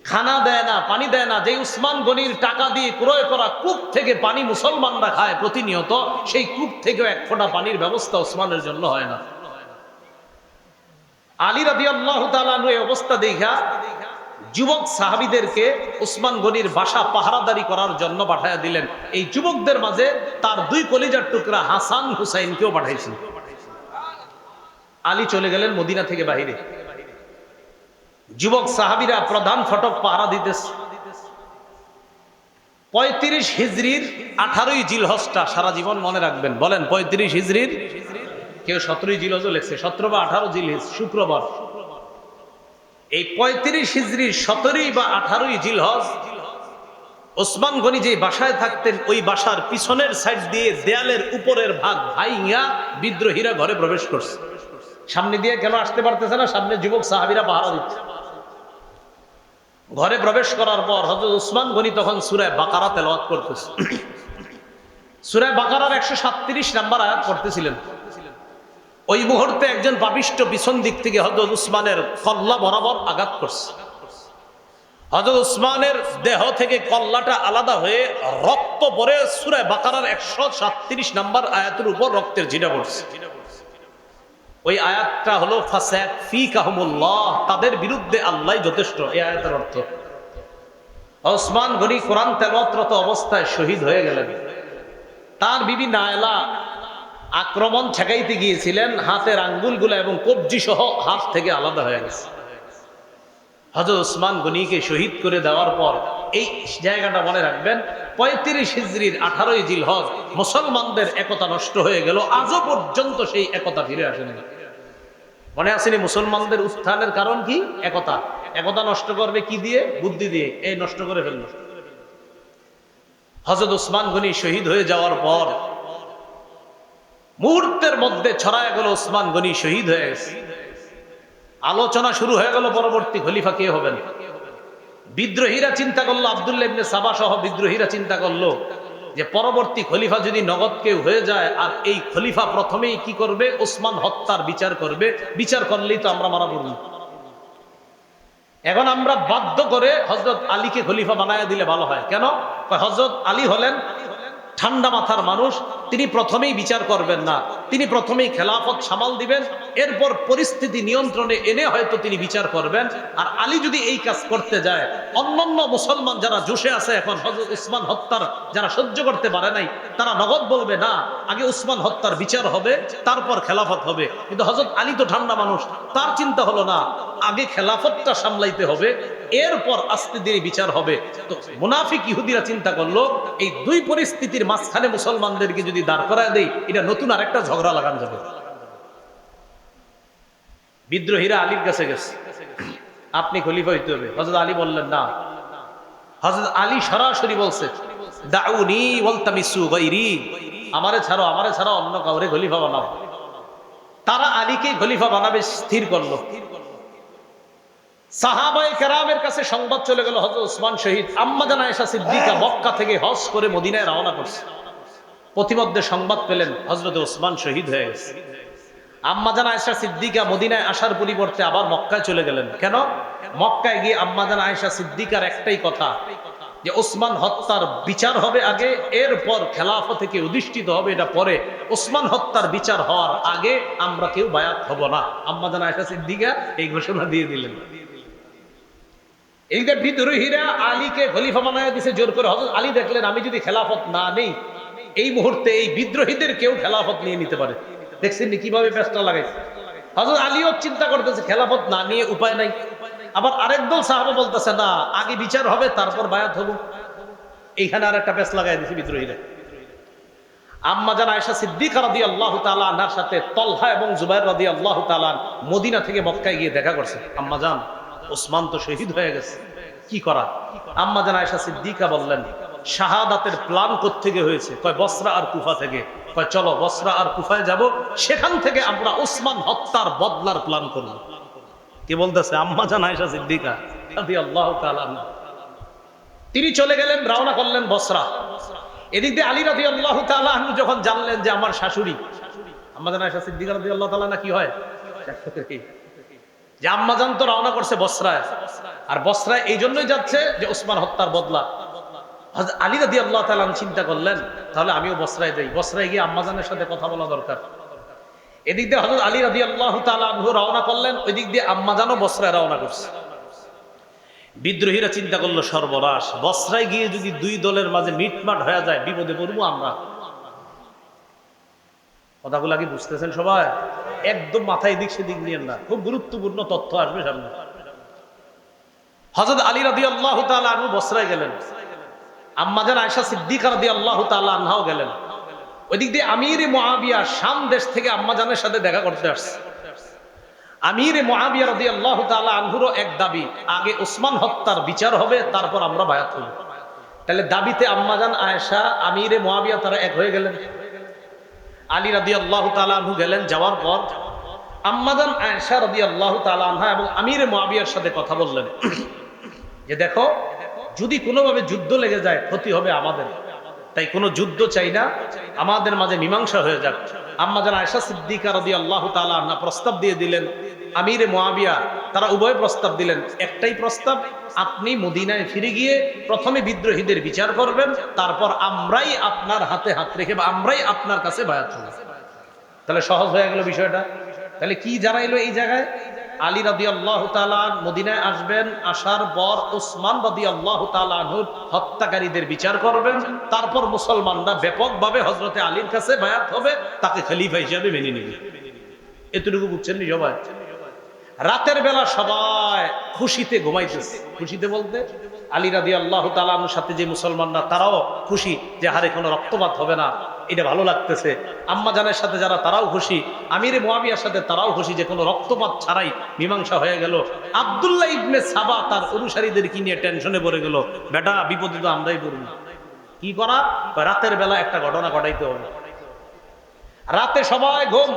খানা দেয় না, পানি দেয় না। যে উসমান গনির টাকা দিয়ে ক্রয় করা কূপ থেকে পানি মুসলমানরা খায় প্রতিনিয়ত, সেই কূপ থেকেও এক ফোঁটা পানির ব্যবস্থা উসমানের জন্য হয় না। আলী রাদিয়াল্লাহু তাআলা আনহু এই অবস্থা দেখা যুবক সাহাবীদেরকে উসমান গনির বাসা পাহারাদারি করার জন্য পাঠায়া দিলেন। এই যুবকদের মাঝে তার 2 কলিজার টুকরা হাসান, হুসাইনকেও পাঠাইছেন। আলী চলে গেলেন মদিনা থেকে বাহিরে। যুবক সাহাবীরা প্রধান ফটক পাহারা দিতেছে। 35 হিজরির 18ই জিলহজটা সারা জীবন মনে রাখবেন। বলেন 35 হিজরির, কেউ 17ই জিলহজও লেখছে, 17 বা 18 জিলহজ শুক্রবার। এই 35 হিজরির 17ই বা 18ই জিলহজ ওসমান গনি যে বাসায় থাকতেন ওই বাসার পিছনের সাইড দিয়ে দেয়ালের উপরের ভাগ ভাইয়া বিদ্রোহীরা ঘরে প্রবেশ করছে। সামনে দিয়ে কেন আসতে পারতেছে না? সামনে যুবক সাহাবীরা পাহারা দিচ্ছে। ঘরে প্রবেশ করার পর হযরত উসমান গনি তখন সূরা বাকারা তেলাওয়াত করতেছে। সূরা বাকারার 137 নম্বর আয়াত পড়তেছিলেন। ওই মুহূর্তে একজন পাপিষ্ঠ পিছন দিক থেকে হযরত উসমানের কল্লা বরাবর আঘাত করছে। হযরত উসমানের দেহ থেকে কল্লাটা আলাদা হয়ে রক্ত পড়ে সূরা বাকারার 137 নম্বর আয়াতের উপর রক্তের ছিটা পড়ছে। ওই আয়াতটা হলো ফাসায়াকফিকাহুমুল্লাহ, তাদের বিরুদ্ধে আল্লাহ যথেষ্ট। এই আয়াতের অর্থ ওসমান গনি কোরআন তেলাওয়াতরত অবস্থায় শহীদ হয়ে গেলেন। তার বিবি নায়লা আক্রমণ ঠেকাইতে গিয়েছিলেন, হাতের আঙ্গুলগুলো এবং কবজি সহ হাত থেকে আলাদা হয়ে গেছে। হযরত উসমান গনিকে শহীদ করে দেওয়ার পর এই জায়গাটা মনে রাখবেন, 35 হিজরির 18ই জিলহজ মুসলমানদের একতা নষ্ট হয়ে গেল। আজও পর্যন্ত সেই একতা ফিরে আসেনি। মনে আসেনি মুসলমানদের উত্থানের কারণ কি? একতা। একতা নষ্ট করবে কি দিয়ে? বুদ্ধি দিয়ে। এই নষ্ট করে ফেলল। হযরত উসমান গনি শহীদ হয়ে যাওয়ার পর মুহূর্তের মধ্যে ছড়ায় গেল উসমান গনি শহীদ হয়ে গেছে। আলোচনা শুরু হয়ে গেল পরবর্তী খলিফা কে হবেন। বিদ্রোহীরা চিন্তা করলো, আব্দুল্লাহ ইবনে সাবা সহ বিদ্রোহীরা চিন্তা করলো যে পরবর্তী খলিফা যদি নগদ কেউ হয়ে যায়, আর এই খলিফা প্রথমেই কি করবে? ওসমান হত্যার বিচার করবে। বিচার করলেই তো আমরা মারা পড়ব। এখন আমরা বাধ্য করে হযরত আলীকে খলিফা বানায়া দিলে ভালো হয়। কেন? হযরত আলী হলেন ঠান্ডা মাথার মানুষ, তিনি প্রথমেই বিচার করবেন না, তিনি প্রথমেই খেলাফত সামাল দিবেন, এরপর পরিস্থিতি নিয়ন্ত্রণে এনে হয়তো তিনি বিচার করবেন। আর আলী যদি এই কাজ করতে যায়, অন্যান্য মুসলমান যারা জোশে আছে এখন হযরত উসমান হত্যার যারা সহ্য করতে পারে নাই, তারা নগদ বলবে না আগে উসমান হত্যার বিচার হবে, তারপর খেলাফত হবে। কিন্তু হযরত আলী তো ঠান্ডা মানুষ, তার চিন্তা হলো না আগে খেলাফতটা সামলাইতে হবে, এরপর আস্তে ধীরে বিচার হবে। তো মুনাফিক ইহুদিরা চিন্তা করলো এই দুই পরিস্থিতির মাঝখানে মুসলমানদেরকে যদি দাঁড় করায় দেই, এটা নতুন আরেকটা ঝগড়া লাগানো যাবে। বিদ্রোহীরা আলীর কাছে গেছে, আপনি খলিফা হইতে হবে। হযরত আলী বললেন না। হযরত আলী সরাসরি বলছে, দাউনি ওয়ালতামিসু গায়রি, আমারে ছাড়ো, আমারে ছাড়া অন্য কাউরে খলিফা বানাও। তারা আলীকে খলিফা বানাবে স্থির করলো। সাহাবায়ে কেরামের কাছে সংবাদ চলে গেল, হযরত ওসমান শহীদ। আম্মা জান আয়েশা সিদ্দিকা মক্কা থেকে হজ করে মদিনায় রওনা করছে। প্রতিমধ্যে সংবাদ পেলেন হযরত ওসমান শহীদ হয়ে গেছে। আম্মা জান আয়েশা সিদ্দিকা মদিনায় আসার পরিবর্তে আবার মক্কায় চলে গেলেন। কেন? মক্কায় গিয়ে আম্মা জান আয়েশা সিদ্দিকার একটাই কথা, যে ওসমান হত্যার বিচার হবে আগে, এরপর খেলাফত থেকে অধিষ্ঠিত হবে এটা পরে। ওসমান হত্যার বিচার হওয়ার আগে আমরা কেউ বায়াত হব না। আম্মা জান আয়েশা সিদ্দিকা এই ঘোষণা দিয়ে দিলেন। এইটা বিদ্রোহীরা আলীকে খলিফা বানায় দিছে জোর করে। হযরত আলী দেখলেন, আমি যদি খেলাফত না নেই, এই মুহূর্তে এই বিদ্রোহীদের কেউ খেলাফত নিয়ে নিতে পারে। দেখছেন কিভাবে ব্যস্ত লাগাইছে। হযরত আলীও চিন্তা করতেছে খেলাফত না নিয়ে উপায় নাই। আবার আরেক দল সাহাবা বলতেছে, না, আগে বিচার হবে তারপর বায়াত হব। এইখানে আর একটা পেশ লাগাই দিছে বিদ্রোহীরা। আম্মা জান আয়েশা সিদ্দিকা রাদিয়াল্লাহু তাআলা আনহার সাথে তলহা এবং জুবাইর রাদিয়াল্লাহু তাআলা মদিনা থেকে মক্কায় গিয়ে দেখা করছে। আম্মা জান, ওসমান তো শহীদ হয়ে গেছে, কি করা? আম্মা জান আয়েশা সিদ্দিকা বললেন, শাহাদাতের প্ল্যান কোত্থেকে হয়েছে? কয় বসরা আর কুফা থেকে। কয় চলো বসরা আর কুফায় যাব, সেখান থেকে আমরা ওসমান হত্যার বদলার প্ল্যান করব। কি বলতেছে আম্মা জান আয়েশা সিদ্দিকা রাদিয়াল্লাহু তাআলা আনহা। তিনি চলে গেলেন, রওনা করলেন বসরা। এদিক দিয়ে আলী রাদিয়াল্লাহু তাআলা আনহু যখন জানলেন যে আমার শাশুড়ি আম্মা জান আয়েশা সিদ্দিকা রাদিয়াল্লাহু তাআলা না কি হয়, যে আম্মা জান তো রওনা করছে বসরায়, আর বসরায় এই জন্যই যাচ্ছে যে ওসমান হত্যার বদলা। হযরত আলী রাদিয়াল্লাহু তাআলা চিন্তা করলেন, তাহলে আমিও বসরায় যাই, বসরায় গিয়ে আম্মা জানের সাথে কথা বলা দরকার। এদিক দিয়ে হযরত আলী রাদিয়াল্লাহু তাআলা আনহু রওনা করলেন, ওই দিক দিয়ে আম্মা জানও বসরায় রওনা করছে। বিদ্রোহীরা চিন্তা করলো, সর্বনাশ, বসরায় গিয়ে যদি দুই দলের মাঝে মিটমাট হয়ে যায়, বিপদে পড়বো আমরা। কথাগুলা কি বুঝতেছেন সবাই? একদম মাথায় দিক সেদিক নিয়েন না, খুব গুরুত্বপূর্ণ তথ্য আসবে সামনে। হযরত আলী রাদিয়াল্লাহু তাআলা আনহু বসরায় গেলেন, আম্মা জান আয়েশা সিদ্দিকা রাদিয়াল্লাহু তাআলা আনহাও গেলেন। ওইদিক দিয়ে আমিরে মুআবিয়া শাম দেশ থেকে আম্মা জানের সাথে দেখা করতে আসছে। আমিরে মুআবিয়া রাদিয়াল্লাহু তাআলা আনহুরও এক দাবি, আগে ওসমান হত্যার বিচার হবে তারপর আমরা বায়াত হব। তাহলে দাবিতে আম্মা জান আয়েশা, আমিরে মুআবিয়া তারা এক হয়ে গেলেন। আলী রাদিয়াল্লাহু তাআলা আনহু গেলেন, যাওয়ার পর আম্মা জান আয়েশা রাদিয়াল্লাহু তাআলা আনহা এবং আমিরে মুআবিয়ার সাথে কথা বললেন যে দেখো, যদি কোনোভাবে যুদ্ধ লেগে যায় ক্ষতি হবে আমাদের, তাই কোনো যুদ্ধ চাই না, আমাদের মাঝে মীমাংসা হয়ে যাক। আম্মা জান আয়েশা সিদ্দিকা রাদিয়াল্লাহু তাআলা আনহা প্রস্তাব দিয়ে দিলেন, আমিরে মুআবিয়া তারা উভয় প্রস্তাব দিলেন। একটাই প্রস্তাব, আপনি মদিনায় ফিরে গিয়ে প্রথমে বিদ্রোহীদের বিচার করবেন, তারপর আমরাই আপনার হাতে হাত রেখে বা আমরাই আপনার কাছে বায়াত হব। তাহলে সহজ হয়ে গেল বিষয়টা। তাহলে কি জানাইলো এই জায়গায়? আলী রাদিয়াল্লাহু তাআলা মদিনায় আসবেন, আসার পর ওসমান রাদিয়াল্লাহু তাআলা আনহুর হত্যাকারীদের বিচার করবেন, তারপর মুসলমানরা ব্যাপকভাবে হযরতে আলীর কাছে বায়াত হবে, তাকে খলিফা হিসেবে মেনে নেবে। এতটুকু বুঝছেন নি সবাই? রাতের বেলা সবাই খুশিতে ঘুমাইতেছে। খুশিতে বলতে আলী রাদিয়াল্লাহু তাআলা আনহুর সাথে যে মুসলমানরা তারাও খুশি যে হারে কোনো রক্তপাত হবে না, এটা ভালো লাগতেছে। আম্মা জানের সাথে যারা তারাও খুশি, আমিরে মুআবিয়ার সাথে তারাও খুশি যে কোনো রক্তপাত ছাড়াই মীমাংসা হয়ে গেল। আব্দুল্লাহ ইবনে সাবা তার অনুসারীদের কি নিয়ে টেনশনে পড়ে গেল, বেটা বিপদে তো আমরাই পড়ব, কি করা? রাতের বেলা একটা ঘটনা ঘটাইতে হবে। রাতে সবাই ঘুম।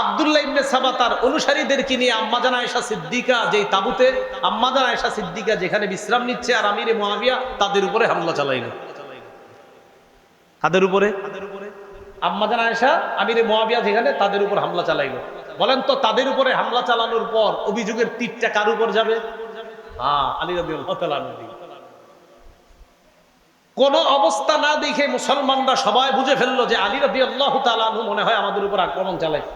আব্দুল্লাহ ইবনে সাবা তার অনুসারীদেরকে নিয়ে আম্মা জান আয়েশা সিদ্দিকা যেই তাবুতে আম্মা জান আয়েশা সিদ্দিকা যেখানে বিশ্রাম নিচ্ছে, আর আমিরে মুআবিয়া তাদের উপরে হামলা চালাইল। তাদের উপরে আম্মা জান আয়েশা আমিরে মুআবিয়া যেখানে, তাদের উপর হামলা চালাইল। বলেন তো, তাদের উপরে হামলা চালানোর পর অভিযোগের তীরটা কার উপর যাবে? হ্যাঁ, আলী রাদিয়াল্লাহু তাআলা আনহু। কোন অবস্থা না দেখে মুসলমানরা সবাই বুঝে ফেললো যে আলী রাদিয়াল্লাহু তাআলা আনহু মনে হয় আমাদের উপর আক্রমণ চালায়।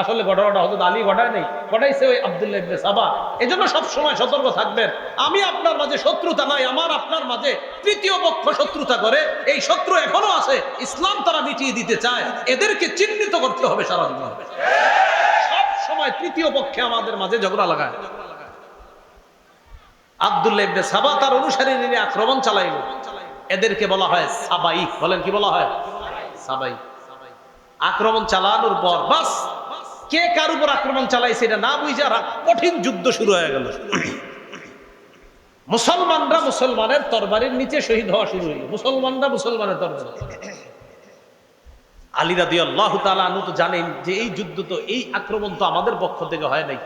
আসলে ঘটনাটা হযরত আলী ঘটায় নাই, ঘটাইছে ওই আব্দুল্লাহ ইবনে সাবা। এজন্য সব সময় সতর্ক থাকবেন। আমি আপনার মাঝে শত্রুতা নাই, আমার আপনার মাঝে তৃতীয় পক্ষ শত্রুতা করে, এই শত্রু এখনো আছে, ইসলাম তারা মিটিয়ে দিতে চায়, এদেরকে চিহ্নিত করতে হবে সারা জীবন। সব সময় তৃতীয় পক্ষে আমাদের মাঝে ঝগড়া লাগায়। আব্দুল্লাহ ইবনে সাবা তার অনুসারী নিয়ে আক্রমণ চালাইল। এদেরকে বলা হয় সাবাই। বলেন কি বলা হয়? সাবাই। আক্রমণ চালানোর পর বাস কে কার উপর আক্রমণ চালাইছে এটা না বুঝে কঠিন যুদ্ধ শুরু হয়ে গেল। মুসলমানরা মুসলমানের তরবারির নিচে শহীদ হওয়া শুরু হইল। মুসলমানরা মুসলমানের তরবারি। আলী রাদিয়াল্লাহু তাআলা আনহু তো জানেন যে এই যুদ্ধ তো এই আক্রমণ তো আমাদের পক্ষ থেকে হয় নাই,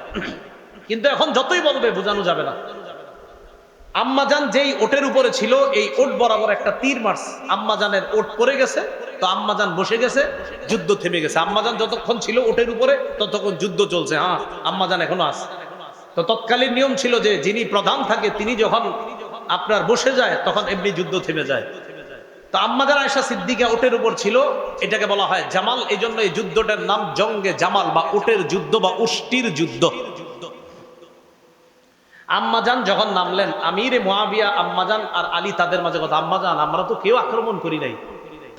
কিন্তু এখন যতই বলবে বোঝানো যাবে না। আম্মাজান যেই ওটের উপরে ছিল এই ওট বরাবর একটা তীর মারছে। আম্মাজানের ওট পড়ে গেছে, তো আম্মাজান বসে গেছে, যুদ্ধ থেমে গেছে। আম্মাজান যতক্ষণ ছিল ওটের উপরে ততক্ষণ যুদ্ধ চলছে। হ্যাঁ, আম্মাজান এখনো আছে। তো তৎকালীন নিয়ম ছিল যে যিনি প্রধান থাকে তিনি যখন আপনার বসে যায় তখন এমনি যুদ্ধ থেমে যায়। তো আম্মাজান আয়েশা সিদ্দিকা ওটের উপর ছিল, এটাকে বলা হয় জামাল। এই জন্য এই যুদ্ধটার নাম জঙ্গে জামাল বা ওটের যুদ্ধ বা উষ্টির যুদ্ধ। আম্মাজান যখন নামলেন, আমিরে মুয়াবিয়া আম্মাজান আর আলী তাদের মাঝে কথা, আম্মাজান আমরা তো কেউ আক্রমণ করি নাই,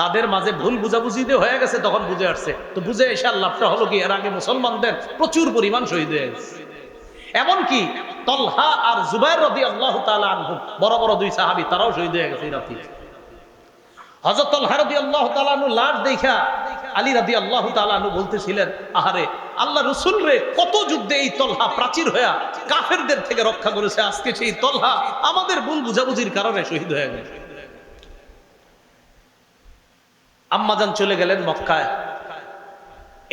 তাদের মাঝে ভুল বুঝাবুঝিতে হয়ে গেছে, তখন বুঝে আসছে। তো বুঝে এসে লাভটা হলো কি, এর আগে মুসলমানদের প্রচুর পরিমাণ শহীদ হয়ে গেছে। এমনকি তলহা আর জুবাইর রাদিয়াল্লাহু তাআলা আনহু বড় বড় দুই সাহাবী তারাও শহীদ হয়ে গেছে এই রাতে। হযরত তলহা রাদিয়াল্লাহু তাআলা আনহু লাশ দেখা আলী রাদিয়াল্লাহু তাআলা আনহু বলতেছিলেন, আহারে আল্লাহ রাসূল রে, কত যুদ্ধে এই তলহা প্রাচীর হয়ে কাফেরদের থেকে রক্ষা করেছে, আজকে সেই তলহা আমাদের ভুল বুঝাবুঝির কারণে শহীদ হয়ে গেছে। আম্মাজান চলে গেলেন মক্কায়।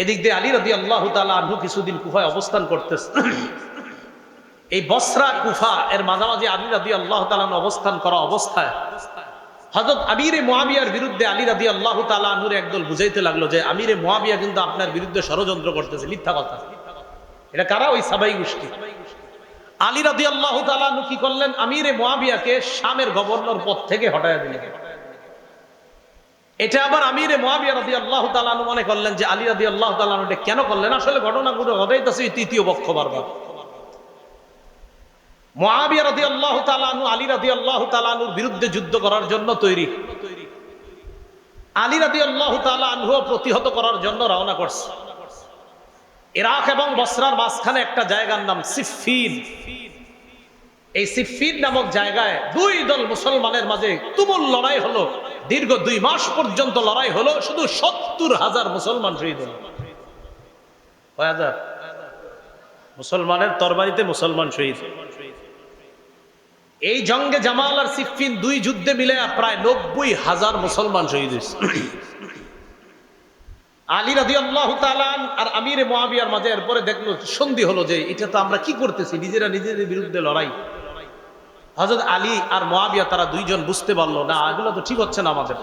এদিক দিয়ে আলী রাদিয়াল্লাহু তাআলা আনহু কিছুদিন কুফায় অবস্থান করতেছে। এই বসরা কুফা এর মাঝামাঝি আলী রাদিয়াল্লাহু তাআলা অবস্থান করা অবস্থায় হযরত আমিরে মুয়াবিয়ার বিরুদ্ধে আলী রাদিয়াল্লাহু তাআলা আনহুর একদল বুঝাইতে লাগলো যে আমিরে মুয়াবিয়া কিন্তু আপনার বিরুদ্ধে ষড়যন্ত্র করতেছে, মিথ্যা কথা। এটা কারা? ওই সাবাই গোষ্ঠী। আলী রাদিয়াল্লাহু তাআলা আনহু কি করলেন, আমিরে মুয়াবিয়াকে শামের গভর্নর পদ থেকে হটায়া দিলেন। এটা আবার আমিরে মুয়াবিয়া রাদিয়াল্লাহু তাআলা আনহু মনে করলেন যে আলী রাদিয়াল্লাহু তাআলা আনহু এটা কেন করলেন, আসলে ঘটনাগুলো ঘটাইতেছে তৃতীয় পক্ষ বারবার। মুয়াবিয়া রাদিয়াল্লাহু তাআলা আনহু আলী রাদিয়াল্লাহু তাআলা আনহুর বিরুদ্ধে যুদ্ধ করার জন্য তৈরি। আলী রাদিয়াল্লাহু তাআলা আনহু প্রতিহত করার জন্য রওনা করছে। ইরাক এবং বসরার মাঝখানে একটা জায়গার নাম সিফফিন। এই সিফফিন নামক জায়গায় দুই দল মুসলমানের মাঝে তুমুল লড়াই হলো। দীর্ঘ 2 মাস পর্যন্ত লড়াই হলো। শুধু 70,000 মুসলমান শহীদ হলো। কয় হাজার? মুসলমানের তরবারিতে মুসলমান শহীদ। এই জঙ্গে জামাল আর সিফফিন দুই যুদ্ধে মিলে প্রায় 90,000 মুসলমান শহীদ হয়েছে। আলী রাদিয়াল্লাহু তাআলা আর আমিরে মুয়াবিয়ার মাঝে এরপরে দেখলো সন্ধি হলো যে এটা তো আমরা কি করতেছি, নিজেরা নিজেদের বিরুদ্ধে লড়াই। হযরত আলী আর মুয়াবিয়া তারা দুইজন বুঝতে পারলো না, এগুলো তো ঠিক হচ্ছে না আমাদের।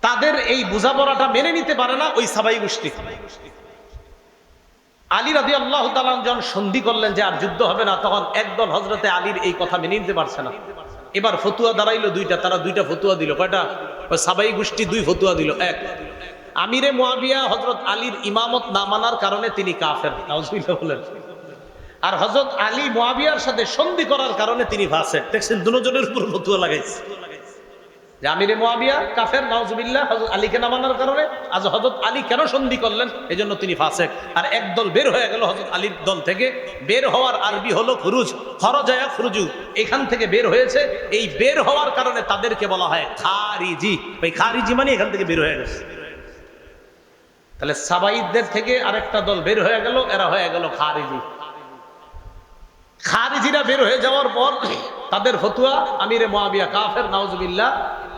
তাদের এই বোঝাপড়াটা মেনে নিতে পারে না ওই সাবাই গোষ্ঠী। আলী রাদিয়াল্লাহু তাআলা যখন সন্ধি করলেন যে আর যুদ্ধ হবে না, তখন একদল হযরতে আলীর এই কথা মেনে নিতে পারছে না। এবার ফতুয়া দাঁড়াইলো দুইটা, তারা দুইটা ফতুয়া দিল। কয়টা? ওই সাবাই গোষ্ঠী 2 ফতুয়া দিল। এক, আমিরে মুয়াবিয়া হযরত আলীর ইমামত না মানার কারণে তিনি কাফের, নাউজুবিল্লাহ বলেন। আর হযরত আলী মুয়াবিয়ার সাথে সন্ধি করার কারণে তিনি ফাসিক। দেখছেন দুজনের উপর ফতুয়া লাগাইছে যে আমিরে মুয়াবিয়া কাফের, নাউজুবিল্লাহ, হযরত আলীকে না মানার কারণে। আজ হযরত আলী কেন সন্ধি করলেন, এজন্য তিনি ফাসিক। আর একদল বের হয়ে গেল হযরত আলীর দল থেকে। বের হওয়ার আরবি হলো খুরুজ, খরজা খুরুজু, এখান থেকে বের হয়েছে। এই বের হওয়ার কারণে তাদেরকে বলা হয় খারিজি। ওই খারিজি মানে এখান থেকে বের হয়ে গেছে। তাহলে সাবাইদের থেকে আরেকটা দল বের হয়ে গেল, এরা হয়ে গেল খারিজি। খারিজিরা বের হয়ে যাওয়ার পর তাদের ফতুয়া আমিরে মুয়াবিয়া কাফের, নাউজুবিল্লাহ।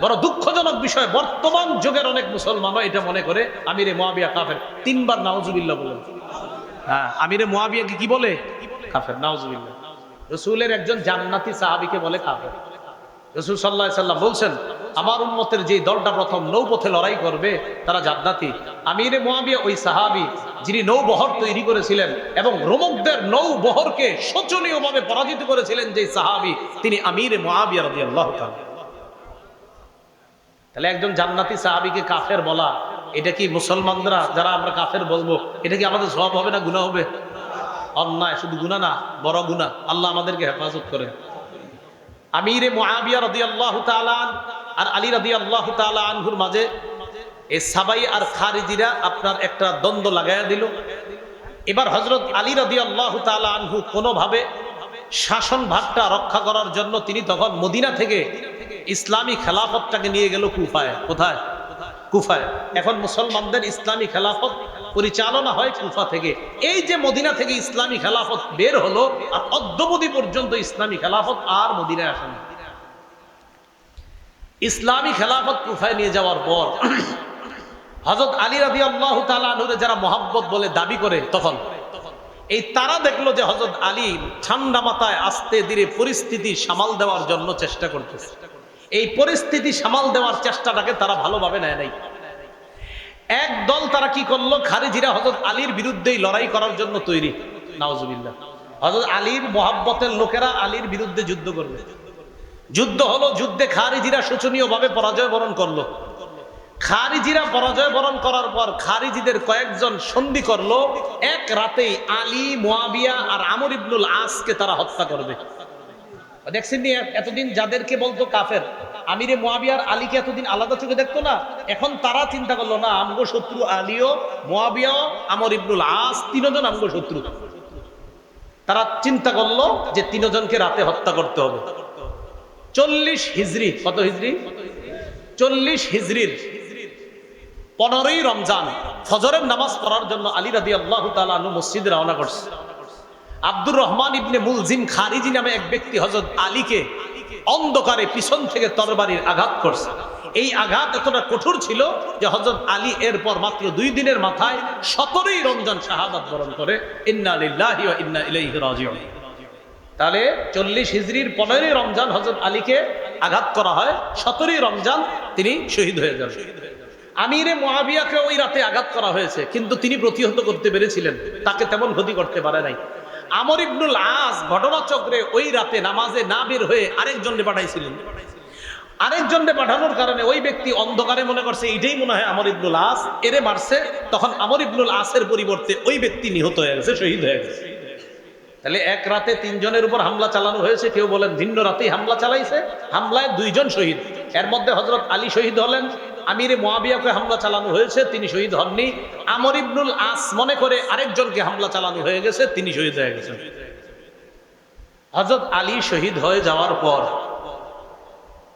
বড় দুঃখজনক বিষয়, বর্তমান যুগের অনেক মুসলমানও এটা মনে করে আমিরে মুয়াবিয়া কাফের। 3 বার নাউজুবিল্লাহ বলেন। হ্যাঁ, আমিরে মুয়াবিয়াকে কি বলে? কাফের, নাউজুবিল্লাহ। রাসূলের একজন জান্নাতি সাহাবীকে বলে কাফের। রাসূল সাল্লাল্লাহু আলাইহি সাল্লাম বলছেন, আমার উম্মতের যে দলটা প্রথম নৌপথে লড়াই করবে তারা জান্নাতি। আমিরে মুয়াবিয়া ওই সাহাবী যিনি নৌবহর তৈরি করেছিলেন এবং রোমকদের নৌবহরকে শোচনীয়ভাবে পরাজিত করেছিলেন যে সাহাবী, তিনি আমিরে মুয়াবিয়া রাদিয়াল্লাহু তাআলা। তাহলে একজন জান্নাতি সাহাবীকে কাফের বলা, এটা কি মুসলমানরা যারা আমরা কাফের বলবো, এটা কি আমাদের সওয়াব হবে না গুনাহ হবে? অন্যায়, শুধু গুনাহ না, বড় গুনাহ। আল্লাহ আমাদেরকে হেফাজত করেন। আমিরে মুয়াবিয়া রাদিয়াল্লাহু তাআলা আর আলী রাদিয়াল্লাহু তাআলা আনহুর মাঝে এই সাবাই আর খারিজিরা আপনার একটা দ্বন্দ্ব লাগাইয়া দিল। এবার হযরত আলী রাদিয়াল্লাহু তাআলা আনহু কোনোভাবে শাসন ভাগটা রক্ষা করার জন্য তিনি তখন মদিনা থেকে ইসলামী খেলাফতটাকে নিয়ে গেল কুফায়। কোথায়? কুফায়। এখন মুসলমানদের ইসলামী খেলাফত পরিচালনা হয় কুফা থেকে। এই যে মদিনা থেকে ইসলামী খেলাফত বের হলো, আর অদ্যাবধি পর্যন্ত ইসলামী খেলাফত আর মদিনায় আসে না। ইসলামী খেলাফত কুফায় নিয়ে যাওয়ার পর হযরত আলী রাদিয়াল্লাহু তাআলা আনহুর যারা মহব্বত বলে দাবি করে, তখন এই তারা দেখলো যে হযরত আলী ঠান্ডা মাথায় আস্তে ধীরে পরিস্থিতি সামাল দেওয়ার জন্য চেষ্টা করতেছে। এই পরিস্থিতি সামাল দেওয়ার চেষ্টাটাকে তারা ভালোভাবে নেয় নাই। এক দল তারা কি করলো, খারিজিরা হযরত আলীর বিরুদ্ধেই লড়াই করার জন্য তৈরি। নাউজুবিল্লাহ। হযরত আলীর মহব্বতের লোকেরা আলীর বিরুদ্ধে যুদ্ধ করবে। যুদ্ধ হলো, যুদ্ধে খারিজিরা শোচনীয়ভাবে পরাজয় বরণ করলো। খারিজিরা পরাজয় বরণ করার পর খারিজিদের কয়েকজন সন্ধি করলো, এক রাতেই আলী, মুয়াবিয়া আর আমর ইবনুল আসকে তারা হত্যা করবে। দেখছেন নি, এতদিন যাদেরকে বলতো কাফের, আমিরে মুয়াবিয়ার আলীকে এতদিন আলাদা চোখে দেখতো না, এখন তারা চিন্তা করলো না, আমগো শত্রু আলীও, মুয়াবিয়াও, আমর ইবনুল আস, তিনজন আমগো শত্রু। তারা চিন্তা করলো যে তিনজনকে রাতে হত্যা করতে হবে। 40 হিজরি, কত হিজরি? 40 হিজরির 15ই রমজান ফজরের নামাজ পড়ার জন্য আলী রাদিয়াল্লাহু তাআলা আনহু মসজিদে রওনা করছে। আব্দুর রহমান ইবনে মুলজিম খারিজি নামে এক ব্যক্তি হযরত আলীকে অন্ধকারে পিছন থেকে তরবারির আঘাত করছে। এই আঘাত এতটা কঠোর ছিল যে হযরত আলী এরপর মাত্র 2 দিনের মাথায় 17ই রমজান শাহাদাত বরণ করে। ইন্না লিল্লাহি ওয়া ইন্না ইলাইহি রাজিউন। তাহলে 40 হিজরির 15ই রমজান হযরত আলীকে আঘাত করা হয়, 17ই রমজান তিনি শহীদ হয়ে যান। আমিরে মুয়াবিয়াকে ওই রাতে আঘাত করা হয়েছে, কিন্তু তিনি প্রতিহত করতে পেরেছিলেন, তাকে তেমন ক্ষতি করতে পারে নাই। আমর ইবনুল আস ঘটনাচক্রে ওই রাতে নামাজে না বের হয়ে আরেকজনকে পাঠাইছিলেন। আরেকজনকে পাঠানোর কারণে ওই ব্যক্তি অন্ধকারে মনে করছে এটাই মনে হয় আমর ইবনুল আস, এরে মারছে। তখন আমর ইবনুল আসের পরিবর্তে ওই ব্যক্তি নিহত হয়ে গেছে, শহীদ হয়ে গেছে। তাহলে এক রাতে 3 জনের উপর হামলা চালানো হয়েছে। কেউ বলেন ভিন্ন রাতেই হামলা চালাইছে, হামলায় 2 জন শহীদ। এর মধ্যে হযরত আলী শহীদ হলেন, আমিরে মুয়াবিয়াকে হামলা চালানো হয়েছে, তিনি শহীদ হননি। আমর ইবনুল আস মনে করে আরেকজনকে হামলা চালানো হয়ে গেছে, তিনি শহীদ হয়ে গেছেন। হযরত আলী শহীদ হয়ে যাওয়ার পর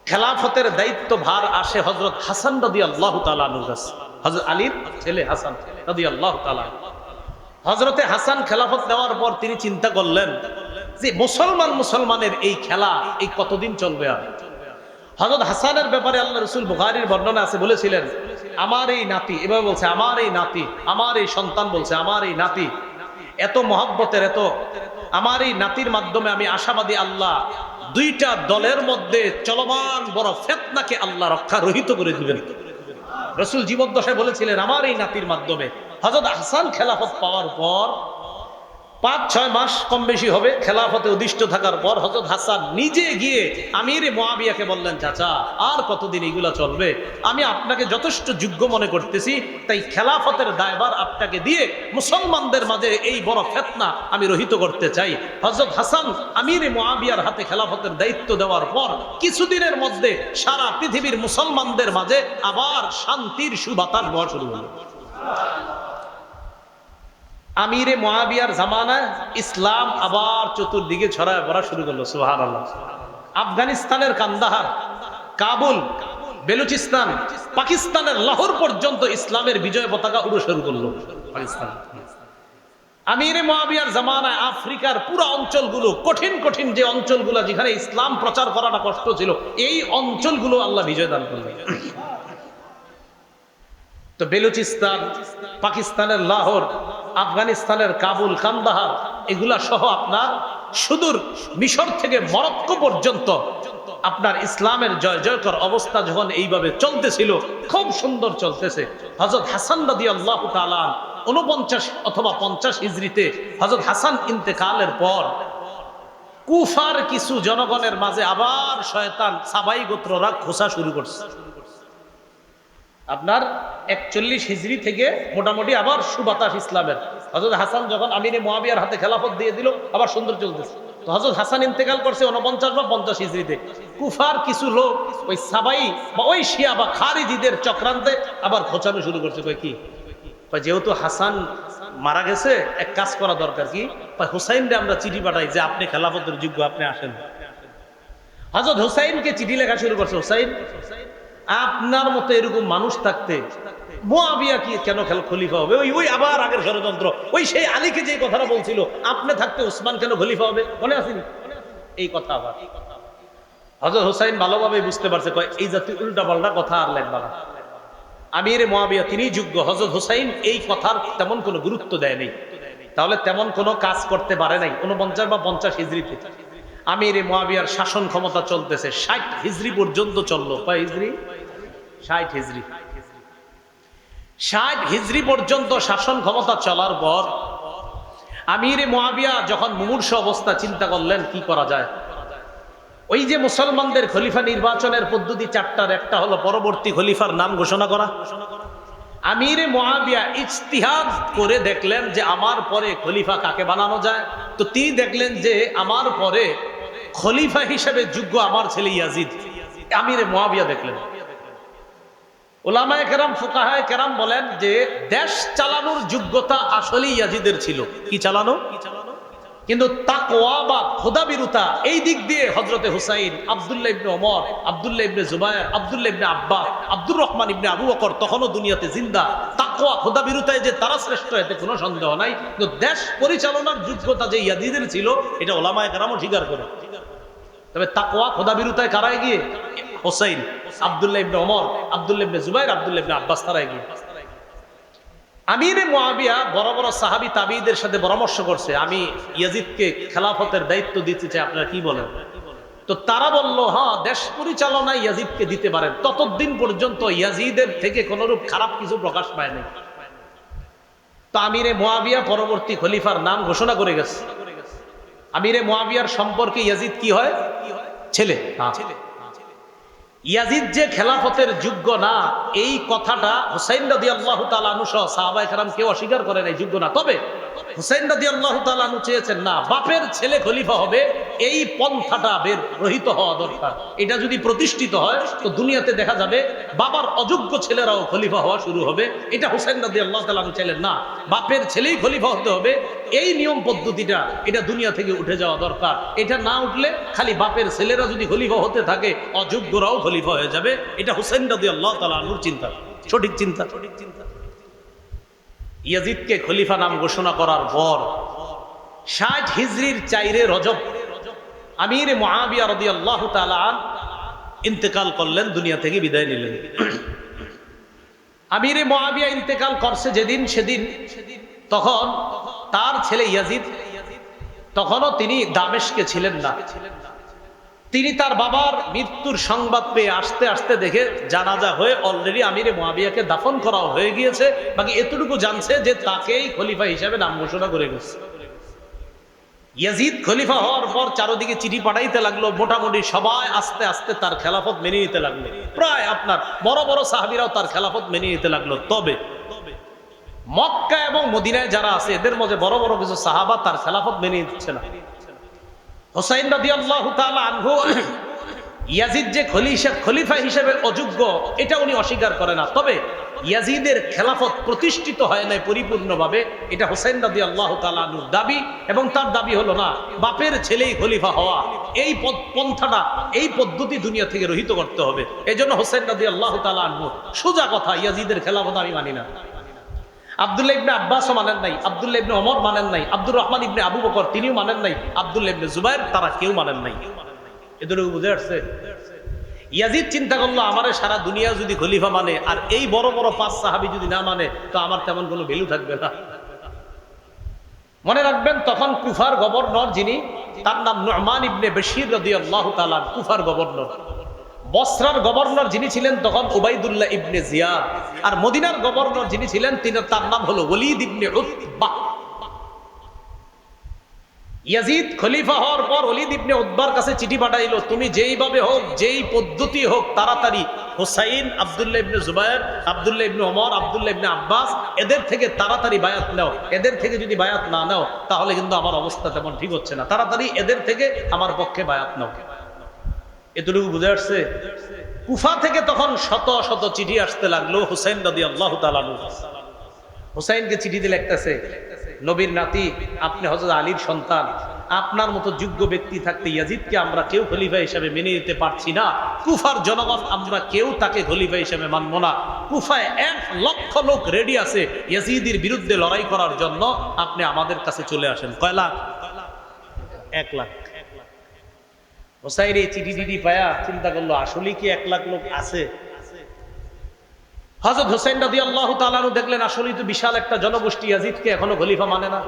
খেলাফতের দায়িত্ব ভার আসে হযরত হাসান রাদিয়াল্লাহু তাআলা আনহুর কাছে। হযরত আলীর ছেলে হাসান রাদিয়াল্লাহু তাআলা। হযরতে হাসান খেলাফত নেওয়ার পর তিনি চিন্তা করলেন যে মুসলমানের এই খেলা এই কতদিন চলবে। আর হযরত হাসানের ব্যাপারে আল্লাহ রাসূল বুখারীর বর্ণনা আছে, বলেছিলেন আমার এই নাতি, এভাবে বলছে আমার এই নাতি, আমার এই সন্তান বলছে আমার এই নাতি এত মহব্বতের, এত আমার এই নাতির মাধ্যমে আমি আশাবাদী আল্লাহ 2টা দলের মধ্যে চলমান বড় ফিতনাকে আল্লাহ রক্ষা রহিত করে দিবেন। রাসূল জীবদ্দশায় বলেছিলেন আমার এই নাতির মাধ্যমে। হযরত হাসান খেলাফত পাওয়ার পর 5-6 মাস কম বেশি হবে খেলাফতে অধিষ্ঠ থাকার পর হযরত হাসান নিজে গিয়ে আমিরে মুয়াবিয়াকে বললেন, চাচা আর কতদিন এগুলা চলবে, আমি আপনাকে যথেষ্ট যোগ্য মনে করতেছি, তাই খেলাফতের দায়ভার আপনাকে দিয়ে মুসলমানদের মাঝে এই বড় ফিতনা আমি রহিত করতে চাই। হযরত হাসান আমিরে মুয়াবিয়ার হাতে খেলাফতের দায়িত্ব দেওয়ার পর কিছুদিনের মধ্যে সারা পৃথিবীর মুসলমানদের মাঝে আবার শান্তির সুবাতাস বওয়া শুরু হলো। আমিরে মুয়াবিয়ার জামানায় ইসলাম আবার চতুর্দিকে ছড়ায় পড়া শুরু করলো। সুবহানাল্লাহ। আফগানিস্তানের কান্দাহার, কাবুল, বেলুচিস্তান, পাকিস্তানের লাহোর পর্যন্ত ইসলামের বিজয় পতাকা উড়ে শুরু করলো পাকিস্তান। আমিরে মুয়াবিয়ার জামানায় আফ্রিকার পুরো অঞ্চলগুলো, কঠিন কঠিন যে অঞ্চলগুলো যেখানে ইসলাম প্রচার করাটা কষ্ট ছিল, এই অঞ্চলগুলো আল্লাহ বিজয় দান করলেন। তো বেলুচিস্তান, পাকিস্তানের লাহোর, আফগানিস্তানের কাবুল, কান্দাহার এগুলা সহ আপনার সুদূর মিশর থেকে মরক্কো পর্যন্ত আপনার ইসলামের জয় জয়কর অবস্থা যখন এইভাবে চলতেছিল, খুব সুন্দর চলতেছে। হযরত হাসান রাদিয়াল্লাহু তাআলা 49 অথবা 50 হিজরিতে হযরত হাসান ইন্তেকালের পর কুফার কিছু জনগণের মাঝে আবার শয়তান সাবাই গোত্ররা খোঁচা শুরু করছে। আপনার 41 হিজরি থেকে মোটামুটি আবার সুবাতাস ইসলামের। হযরত হাসান যখন আমিরে মুয়াবিয়ার হাতে খেলাফত দিয়ে দিল, আবার সুন্দর চলতেছে। তো হযরত হাসান ইন্তেকাল করছে 49 বা 50 হিজরিতে। কুফার কিছু লোক ওই সাবাই বা ওই শিয়া বা খারিজিদের চক্রান্তে আবার খোঁচানো শুরু করছে। কয় কি, যেহেতু হাসান মারা গেছে, এক কাজ করা দরকার কি, হুসাইনরে আমরা চিঠি পাঠাই যে আপনি খেলাফতের যোগ্য, আপনি আসেন। হযরত হুসাইনকে চিঠি লেখা শুরু করছে, হুসাইন আপনার মতো এরকম মানুষ থাকতে মুআবিয়া কি কেন খলিফা হবে? ওই আবার আগের ষড়যন্ত্র, ওই সেই আলীকে যে কথাটা বলছিল আপনি থাকতে ওসমান কেন খলিফা হবে, মনে আসেনি এই কথা? আবার হযরত হুসাইন ভালোভাবে বুঝতে পারছে এই জাতীয় উল্টাপাল্টা কথা আর লেখবা না, আমির মুআবিয়া তিনিই যোগ্য। হযরত হুসাইন এই কথার তেমন কোনো গুরুত্ব দেয় নাই, তাহলে তেমন কোনো কাজ করতে পারে নাই। 49 বা 50 হিজরিতে আমির মুআবিয়ার শাসন ক্ষমতা চলতেছে 60 হিজরি পর্যন্ত চললো। কয় হিজরি? 60 হিজরি। 60 হিজরি পর্যন্ত শাসন ক্ষমতা চলার পর আমির মুআবিয়া যখন মুমূর্ষ অবস্থা, চিন্তা করলেন কি করা যায়। ওই যে মুসলমানদের খলিফা নির্বাচনের পদ্ধতি 4টার একটা হলো পরবর্তী খলিফার নাম ঘোষণা করা। আমির মুআবিয়া ইজতিহাদ করে দেখলেন যে আমার পরে খলিফা কাকে বানানো যায়। তো তিনি দেখলেন যে আমার পরে খলিফা হিসেবে যোগ্য আমার ছেলে ইয়াজিদ। আমির মুআবিয়া দেখলেন, উলামায়ে কেরাম ফুকাহায়ে কেরাম বলেন যে দেশ চালানোর যোগ্যতা আসলে ইয়াজিদের ছিল। কি চালানো? কিন্তু তাকওয়া বা খোদাভীরুতা এই দিক দিয়ে হযরতে হুসাইন, আব্দুল্লাহ ইবনে ওমর, আব্দুল্লাহ ইবনে জুবায়ের, আব্দুল্লাহ ইবনে আব্বাস, আব্দুর রহমান ইবনে আবু বকর তখনও দুনিয়াতে জিন্দা। তাকওয়া খোদাভীরুতায় যে তারা শ্রেষ্ঠ এতে কোনো সন্দেহ নাই, কিন্তু দেশ পরিচালনার যোগ্যতা যে ইয়াজিদের ছিল এটা উলামায়ে কেরামও স্বীকার করে। তবে তাকওয়া খোদাভীরুতায় কারা এগিয়ে? হুসাইন, আব্দুল্লাহ ইবনে ওমর, আব্দুল্লাহ ইবনে জুবায়ের, আব্দুল্লাহ ইবনে আব্বাস তারা এগিয়ে। আমির মুআবিয়া বড় বড় সাহাবী তাবিঈদের সাথে পরামর্শ করছে, আমি ইয়াজিদকে খেলাফতের দায়িত্ব দিতে চাই, আপনারা কি বলেন? তো তারা বলল হ্যাঁ, দেশ পরিচালনায় ইয়াজিদকে দিতে পারেন। ততদিন পর্যন্ত ইয়াজিদের থেকে কোনরূপ খারাপ কিছু প্রকাশ পায় নাই। তো আমিরে মুআবিয়া পরবর্তী খলিফার নাম ঘোষণা করে গেছে। আমিরে মুআবিয়ার সম্পর্কে ইয়াজিদ কি হয়? ছেলে। ইয়াজিদ যে খেলাফতের যোগ্য না, এই কথাটা হুসাইন রাদিয়াল্লাহু তাআলা আনহু সহ সাহাবায়ে কেরাম কেউ অস্বীকার করে নাই, যোগ্য না। তবে হুসাইন রাদিয়াল্লাহু তাআলা আনহু চেয়েছেন না, বাপের ছেলে খলিফা হবে, এই পন্থাটা বের রহিত হওয়া দরকার। এটা যদি প্রতিষ্ঠিত হয় তো দুনিয়াতে দেখা যাবে বাবার অযোগ্য ছেলেরাও খলিফা হওয়া শুরু হবে। এটা হুসাইন রাদিয়াল্লাহু তাআলা আনহু চাইলেন না, বাপের ছেলেই খলিফা হতে হবে, এই নিয়ম পদ্ধতিটা এটা দুনিয়া থেকে উঠে যাওয়া দরকার। এটা না উঠলে খালি বাপের ছেলেরা যদি খলিফা হতে থাকে, অযোগ্যরাও খলিফা হয়ে যাবে। এটা হুসাইন রাদিয়াল্লাহু তাআলা আনহুর চিন্তা, সঠিক চিন্তা। ইয়াজিদকে খলিফা নাম ঘোষণা করার পর 60 হিজরির 4 রজব আমির মুআবিয়া রাদিয়াল্লাহু তাআলা ইন্তেকাল করলেন, দুনিয়া থেকে বিদায় নিলেন। আমির মুআবিয়া ইন্তেকাল করছে যেদিন, সেদিন তখন তার ছেলে ইয়াজিদ, তখনও তিনি দামেস্কে ছিলেন না। তিনি তার বাবার মৃত্যুর সংবাদ পেয়ে আসতে আসতে দেখে জানাজা হয়ে অলরেডি আমিরে মুআবিয়াকে দাফন করা হয়ে গিয়েছে। বাকি এতটুকু জানছে যে তাকেই খলিফা হিসেবে নাম ঘোষণা করে গেছে। ইয়াজিদ খলিফা হওয়ার পর চারদিকে চিঠি পাঠাইতে লাগলো, মোটামুটি সবাই আস্তে আস্তে তার খেলাফত মেনে নিতে লাগলো। প্রায় আপনার বড় বড় সাহাবীরাও তার খেলাফত মেনে নিতে লাগলো। তবে মক্কা এবং মদিনায় যারা আছে এদের মধ্যে বড় বড় কিছু সাহাবা তার খেলাফত মেনে নিচ্ছে না। হুসাইন রাদিয়াল্লাহু তাআলা আনহু ইয়াজিদ যে খলিফা হিসেবে অযোগ্য এটা উনি অস্বীকার করে না। তবে ইয়াজিদের খেলাফত প্রতিষ্ঠিত হয় নাই পরিপূর্ণভাবে, এটা হুসাইন রাদিয়াল্লাহু তাআলা আনহুর দাবি। এবং তার দাবি হলো না, বাপের ছেলেই খলিফা হওয়া, এই পন্থাটা, এই পদ্ধতি দুনিয়া থেকে রহিত করতে হবে। এজন্য হুসাইন রাদিয়াল্লাহু তাআলা আনহু সোজা কথা, ইয়াজিদের খেলাফত আমি মানি না। আব্দুল্লাহ ইবনে আব্বাসও মানেন নাই, আব্দুল্লাহ ইবনে ওমর মানেন নাই, আব্দুর রহমান ইবনে আবু বকর তিনিও মানেন নাই, আব্দুল্লাহ ইবনে জুবায়ের তারা কেউ মানেন নাই। এদেরও বুঝে আসছে। ইয়াজিদ চিন্তা করলো, আমারে সারা দুনিয়া যদি খলিফা মানে আর এই বড় বড় 5 সাহাবী যদি না মানে, তো আমার তেমন কোনো ভ্যালু থাকবে না। মনে রাখবেন তখন কুফার গভর্নর যিনি, তার নাম নু'মান ইবনে বশীর রাদিয়াল্লাহু তাআলা, কুফার গভর্নর। বসরার গভর্নর যিনি ছিলেন তখন উবাইদুল্লাহ ইবনে জিয়াদ। আর মদিনার গভর্নর যিনি ছিলেন তার নাম হলো ওয়ালিদ ইবনে উতবা। ইয়াজিদ খলিফা হওয়ার পর ওয়ালিদ ইবনে উতবার কাছে চিঠি পাঠাইলো, তুমি যেইভাবে হোক, যেই পদ্ধতি হোক, তাড়াতাড়ি হুসাইন, আব্দুল্লাহ ইবনে জুবায়ের, আব্দুল্লাহ ইবনে ওমর, আব্দুল্লাহ ইবনে আব্বাস এদের থেকে তাড়াতাড়ি বায়াত নাও। এদের থেকে যদি বায়াত না নাও তাহলে কিন্তু আমার অবস্থা তেমন ঠিক হচ্ছে না। তাড়াতাড়ি এদের থেকে আমার পক্ষে বায়াত নাও। এতটুকু বুঝে আসছে। কুফা থেকে তখন শত শত চিঠি আসতে লাগলো হুসাইন রাদিয়াল্লাহু তাআলা আনহু। হুসাইনকে চিঠিতে লিখতেছে, নবীর নাতি, আপনি হযরত আলীর সন্তান, আপনার মতো যোগ্য ব্যক্তি থাকতে ইয়াজিদকে আমরা কেউ খলিফা হিসেবে মেনে নিতে পারছি না। কুফার জনগণ আমরা কেউ তাকে খলিফা হিসেবে মানব না। কুফায় 1,00,000 লোক রেডি আছে ইয়াজিদের বিরুদ্ধে লড়াই করার জন্য, আপনি আমাদের কাছে চলে আসেন। কয় লাখ? 1 লাখ। হুসাইন এই চিঠি পায়া চিন্তা করলো, আসলে কি 1 লাখ লোক আছে? হযরত হুসাইন রাদিয়াল্লাহু তাআলা আনহু দেখলেন আসলেই তো বিশাল একটা জনগোষ্ঠী ইয়াজিদকে এখনো খলিফা মানে না।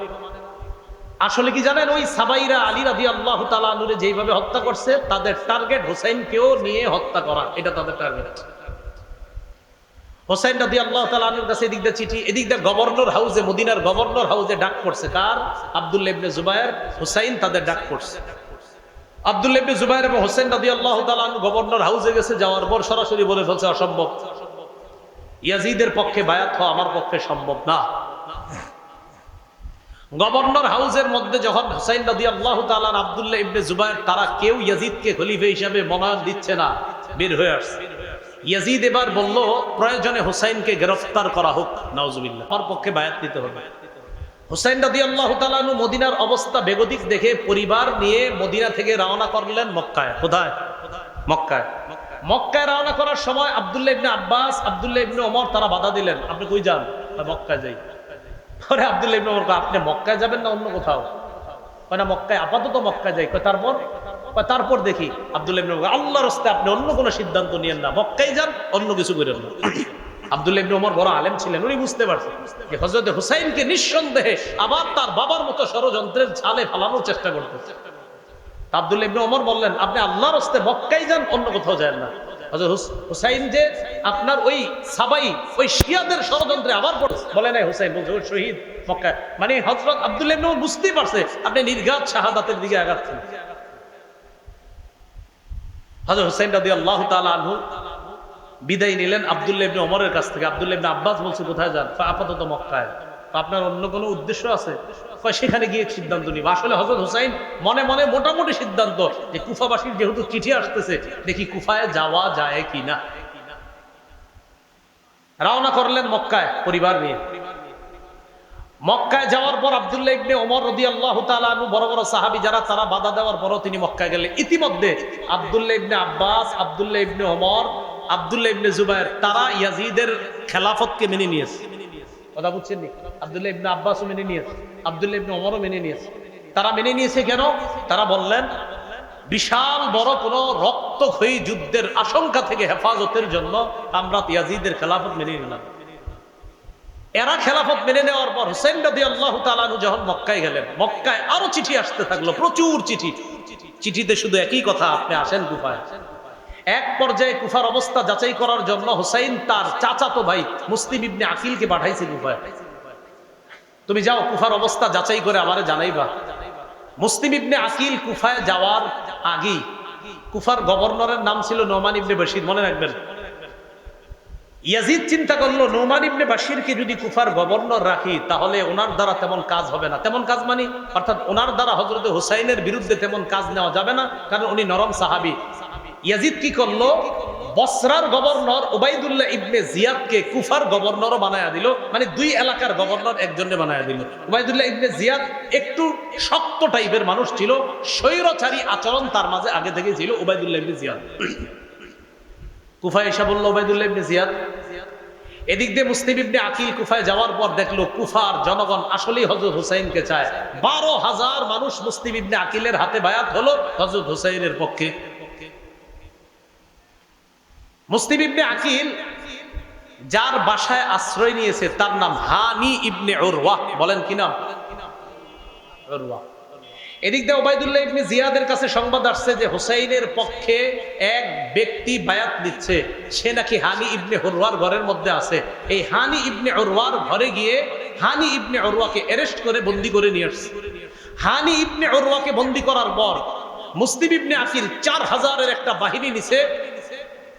আসলে কি জানেন, ওই সাবাইরা আলী রাদিয়াল্লাহু তাআলা আনহুরে যেইভাবে হত্যা করছে, তাদের টার্গেট হুসাইনকেও নিয়ে হত্যা করা, এটা তাদের টার্গেট। হুসাইন রাদিয়াল্লাহু তাআলা আনহুর কাছে এদিক দিয়ে চিঠি, এদিক দিয়ে গভর্নর হাউসে, মদিনার গভর্নর হাউসে ডাক পড়ছে। কার? আব্দুল্লাহ ইবনে জুবায়ের, হুসাইন তাদের ডাক পড়ছে। আব্দুল্লাহ ইবনে জুবায়ের এবং হুসাইন রাদিয়াল্লাহু তাআলা আনহু গভর্নর হাউসে গেছে, যাওয়ার পর সরাসরি বলে ফেলছে অসম্ভব, ইয়াজিদের পক্ষে বায়াত হওয়া আমার পক্ষে সম্ভব না। গভর্নর হাউসের মধ্যে যখন হুসাইন রাদিয়াল্লাহু তাআলা আর আব্দুল্লাহ ইবনে জুবায়ের তারা কেউ ইয়াজিদকে খলিফা হিসেবে মনোনয়ন দিচ্ছে না, বের হয়ে আসছে। ইয়াজিদ এবার বলল, প্রয়োজনে হুসাইনকে গ্রেফতার করা হোক, নাউজুবিল্লাহ, আমার পক্ষে বায়াত দিতে হবে। হুসাইন রাদিয়াল্লাহু তাআলা আনহু মদিনার অবস্থা বেগতিক দেখে পরিবার নিয়ে মদিনা থেকে রওনা করলেন মক্কায়। কোথায়? মক্কায়। মক্কায় রওনা করার সময় আব্দুল্লাহ ইবনে আব্বাস, আব্দুল্লাহ ইবনে ওমর তারা বাধা দিলেন, আপনি কই যান? মক্কায় যাই। পরে আব্দুল্লাহ ইবনে ওমর কয়, আপনি মক্কায় যাবেন না অন্য কোথাও? কয় না, মক্কায়, আপাতত মক্কায় যাই। কয় তারপর? কয় তারপর দেখি। আব্দুল্লাহ ইবনে ওমর কয়, আল্লাহর রাস্তায় আপনি অন্য কোনো সিদ্ধান্ত নিয়েন না, মক্কায় যান, অন্য কিছু করেন না। আব্দুল্লাহ ইবনে ওমর বড় আলেম ছিলেন, উনি বুঝতে পারছেন যে হযরত হুসাইনকে নিঃসন্দেহে আবার তার বাবার মতো ষড়যন্ত্রের ছালে ফালানোর চেষ্টা করতেছে। আব্দুল্লাহ ইবনে ওমর বললেন, আপনি আল্লাহর রাস্তায় মক্কায় যান, অন্য কোথাও যান না। হযরত হুসাইন যে আপনার ওই সাবাই, ওই শিয়াদের ষড়যন্ত্রে আবার বলে নাই, হুসাইন বলছে ওই শহীদ মক্কায়, মানে হযরত আব্দুল্লাহ ইবনে ওমর বুঝতেই পারছে আপনি নির্ঘাত শাহাদাতের দিকে আগাচ্ছেন। হযরত হুসাইন রাদিয়াল্লাহু তাআলা আনহু বিদায় নিলেন আব্দুল্লাহ ইবনে ওমরের কাছ থেকে। আব্দুল্লাহ ইবনে আব্বাস বলছে, কোথায় যান? আপাতত মক্কায়। আপনার অন্য কোনো উদ্দেশ্য আছে? সেখানে গিয়ে সিদ্ধান্ত নিব। আসলে হযরত হুসাইন মনে মনে মোটামুটি সিদ্ধান্ত যে কুফাবাসীর যেহেতু চিঠি আসতেছে, দেখি কুফায় যাওয়া যায় কিনা। রওনা করলেন মক্কায় পরিবার নিয়ে। মক্কায় যাওয়ার পর আব্দুল্লাহ ইবনে ওমর রাদিয়াল্লাহু তাআলা আনহু, বড় বড় সাহাবী যারা, তারা বাধা দেওয়ার পরও তিনি মক্কায় গেলেন। ইতিমধ্যে আব্দুল্লাহ ইবনে আব্বাস, আব্দুল্লাহ ইবনে ওমর, আব্দুল্লাহ ইবনে জুবায়ের তারা ইয়াজিদের খেলাফতকে মেনে নিয়েছে। কথা বুঝছেন নি? আব্দুল্লাহ ইবনে আব্বাসও মেনে নিয়েছে, আব্দুল্লাহ ইবনে ওমরও মেনে নিয়েছে। তারা মেনে নিয়েছে কেন? তারা বললেন, বিশাল বড় কোনো রক্তক্ষয়ী যুদ্ধের আশঙ্কা থেকে হেফাজতের জন্য আমরা ইয়াজিদের খেলাফত মেনে নিলাম। এরা খেলাফত মেনে নেওয়ার পর হুসাইন রাদিয়াল্লাহু তাআলা আনহু যখন মক্কায় গেলেন, মক্কায় আরো চিঠি আসতে থাকলো, প্রচুর চিঠি। চিঠিতে শুধু একই কথা, আপনি আসেন কুফায়। এক পর্যায়ে কুফার অবস্থা যাচাই করার জন্য হুসাইন তার চাচাতো ভাই মুসলিম ইবনে আকিলকে পাঠাইছে কুফায়। তুমি যাও, কুফার অবস্থা যাচাই করে আমারে জানাইবা। মুসলিম ইবনে আকিল কুফায় যাওয়ার আগেই কুফার গভর্নরের নাম ছিল নোমান ইবনে বাশির, মনে রাখবেন। ইয়াজিদ চিন্তা করলো, নোমান ইবনে বাশিরকে যদি কুফার গভর্নর রাখি তাহলে ওনার দ্বারা তেমন কাজ হবে না। তেমন কাজ মানে অর্থাৎ ওনার দ্বারা হযরত হুসাইনের বিরুদ্ধে তেমন কাজ নেওয়া যাবে না, কারণ উনি নরম সাহাবী। ইয়াজিদ কি করলো, বসরার গভর্নর উবাইদুল্লাহ ইবনে জিয়াদকে কুফার গভর্নরও বানায়া দিল, মানে দুই এলাকার গভর্নর একজনে বানায়া দিল। উবাইদুল্লাহ ইবনে জিয়াদ একটু শক্ত টাইপের মানুষ ছিল, স্বৈরচারী আচরণ তার মাঝে আগে থেকে ছিল। উবাইদুল্লাহ ইবনে জিয়াদ কুফায় এসে বলল, উবাইদুল্লাহ ইবনে জিয়াদ। এদিক দিয়ে মুসলিম ইবনে আকিল কুফায় যাওয়ার পর দেখলো কুফার জনগণ আসলেই হযরত হুসাইনকে চায়। 12,000 মানুষ মুসলিম ইবনে আকিলের হাতে বায়াত হলো হযরত হুসাইনের পক্ষে। মুসলিম ইবনে আকিল যার বাসায় আশ্রয় নিয়েছে তার নাম হানি ইবনে উরওয়া। বলেন কি নাম? উরওয়া। এদিক দিয়ে উবাইদুল্লাহ ইবনে জিয়াদের কাছে সংবাদ আসছে যে হুসাইনের পক্ষে এক ব্যক্তি বায়াত দিচ্ছে, সে নাকি হানি ইবনে উরওয়ার ঘরের মধ্যে আছে। এই হানি ইবনে উরওয়ার ঘরে গিয়ে হানি ইবনে উরওয়াকে অ্যারেস্ট করে বন্দী করে নিয়ে আসছে। হানি ইবনে উরওয়াকে বন্দী করার পর মুসলিম ইবনে আকিল 4000-এর একটা বাহিনী নিছে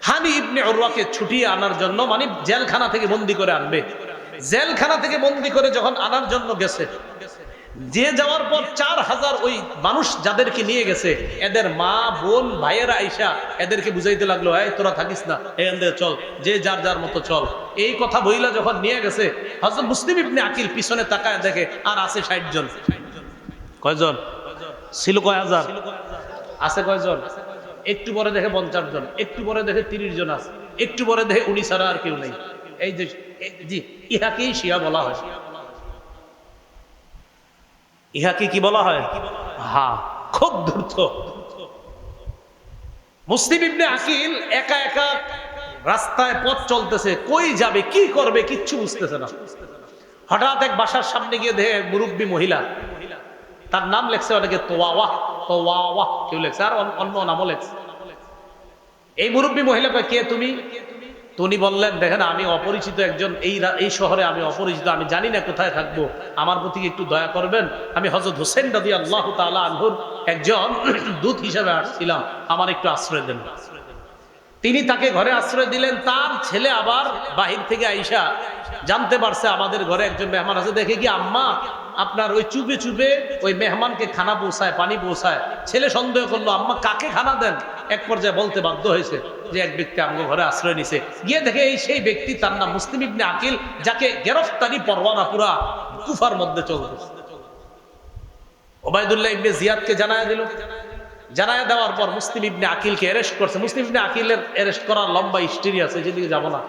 হানি ইবনে উরওয়াকে ছুটিয়ে আনার জন্য, মানে জেলখানা থেকে বন্দী করে আনবে। জেলখানা থেকে বন্দী করে যখন আনার জন্য গেছে, যে যাওয়ার পর 4000 ওই মানুষ যাদেরকে নিয়ে গেছে এদের মা বোন ভাইয়েরা আইসা এদেরকে বুঝাইতে লাগলো, এই তোরা থাকিস না, এখান থেকে চল, যে যার যার মতো চল। এই কথা বইলা যখন নিয়ে গেছে, হযরত মুসলিম ইবনে আকিল পিছনে তাকায় দেখে আর আছে 60 জন। কয়জন ছিল? কয় হাজার আছে? কয়জন? একটু পরে দেখে 50 জন, একটু পরে দেখে 30 জন আছে, একটু পরে দেখে উনি ছাড়া আর কেউ নেই। এই যে জি, ইহাকেই শিয়া বলা হয়। ইহাকে কি বলা হয়? হ্যাঁ, খুব দ্রুত। মুসলিম ইবনে আকিল একা একা রাস্তায় পথ চলতেছে, কই যাবে কি করবে কিচ্ছু বুঝতেছে না। হঠাৎ এক বাসার সামনে গিয়ে দেখে মুরব্বী মহিলা, তার নাম লেখছে অনেকে তোয়াওয়া, তোয়াওয়া কেউ লেখছে, আর অন্য নামও লেখছে। এই মুরব্বী মহিলা কয়, কে তুমি? তো উনি বললেন, দেখেন আমি অপরিচিত একজন, এই শহরে আমি অপরিচিত, আমি জানি না কোথায় থাকবো, আমার প্রতি একটু দয়া করবেন। আমি হযরত হোসেন রাদিয়াল্লাহু তাআলা আনহুর একজন দূত হিসেবে আসছিলাম, আমার একটু আশ্রয় দেন। তিনি তাকে ঘরে আশ্রয় দিলেন। তার ছেলে আবার বাহির থেকে আইসা জানতে পারছে আমাদের ঘরে একজন মেহমান আছে, দেখে কি আম্মা আপনার ওই চুপে চুপে ওই মেহমানকে খানা পৌঁছায়, পানি পৌঁছায়। ছেলে সন্দেহ করলো আম্মা কাকে খানা দেন। এক পর্যায়ে বলতে বাধ্য হয়েছে যে এক ব্যক্তি আমগো ঘরে আশ্রয় নিছে। গিয়ে দেখে এই সেই ব্যক্তি, তার নাম মুসলিম ইবনে আকিল, যাকে গ্রেফতারি পরোয়ানা পুরা কুফার মধ্যে চলতেছে। ওবায়দুল্লাহ ইবনে জিয়াদকে জানায়া দিল। জানায়া দেওয়ার পর মুসলিম ইবনে আকিলকে অ্যারেস্ট করছে। মুসলিম ইবনে আকিলের অ্যারেস্ট করার লম্বা হিস্ট্রি আছে, যেদিকে যাব না।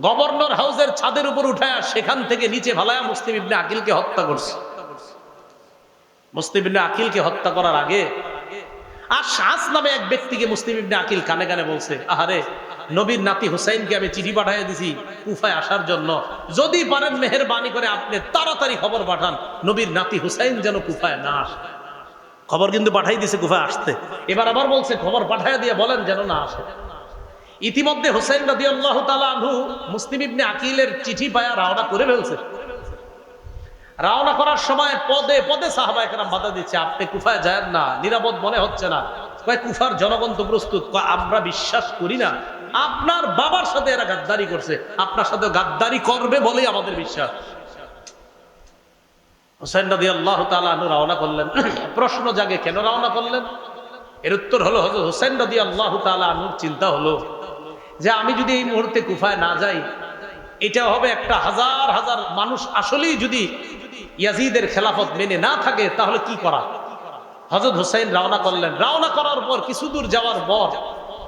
গভর্নর হাউসের ছাদের উপর উঠায়া সেখান থেকে নিচে ভালায়া মুসলিম ইবনে আকিলকে হত্যা করছে। মুসলিম ইবনে আকিলকে হত্যা করার আগে আর শাস নামে এক ব্যক্তিকে মুসলিম ইবনে আকিল কানে কানে বলছে, আহারে নবীর নাতি হুসাইনকে আমি চিঠি পাঠিয়ে দিছি কুফায় আসার জন্য, যদি পারেন মেহেরবানি করে আপনি তাড়াতাড়ি খবর পাঠান নবীর নাতি হুসাইন যেন কুফায় না আসে। খবর কিন্তু পাঠাই দিছে কুফায় আসতে। এবার আবার বলছে খবর পাঠায় দিয়ে বলেন যেন না আসে। ইতিমধ্যে হুসাইন রাদিয়াল্লাহু তাআলা আনহু মুসলিম ইবনে আকিলের চিঠি পায়া রওনা করে ফেলছে। রওনা করার সময় পদে পদে সাহাবায়ে কেরাম বাধা দিচ্ছে, আপনি কুফায় যায়েন না, নিরাপদ মনে হচ্ছে না। কয় কুফার জনগণ তো প্রস্তুত। আমরা বিশ্বাস করি না, আপনার বাবার সাথে এরা গাদ্দারি করছে, আপনার সাথে গাদ্দারি করবে বলেই আমাদের বিশ্বাস। হুসাইন রাদিয়াল্লাহু তাআলা আনহু রওনা করলেন। প্রশ্ন জাগে, কেন রওনা করলেন? এর উত্তর হলো, হযরত হুসাইন রাদিয়াল্লাহু তাআলা আনহুর চিন্তা হলো যে আমি যদি এই মুহূর্তে কুফায় না যাই, এটা হবে একটা হাজার হাজার মানুষ আসলেই যদি ইয়াজিদের খেলাফত মেনে না থাকে তাহলে কি করা। হযরত হুসাইন রওনা করলেন। রওনা করার পর কিছু দূর যাওয়ার পর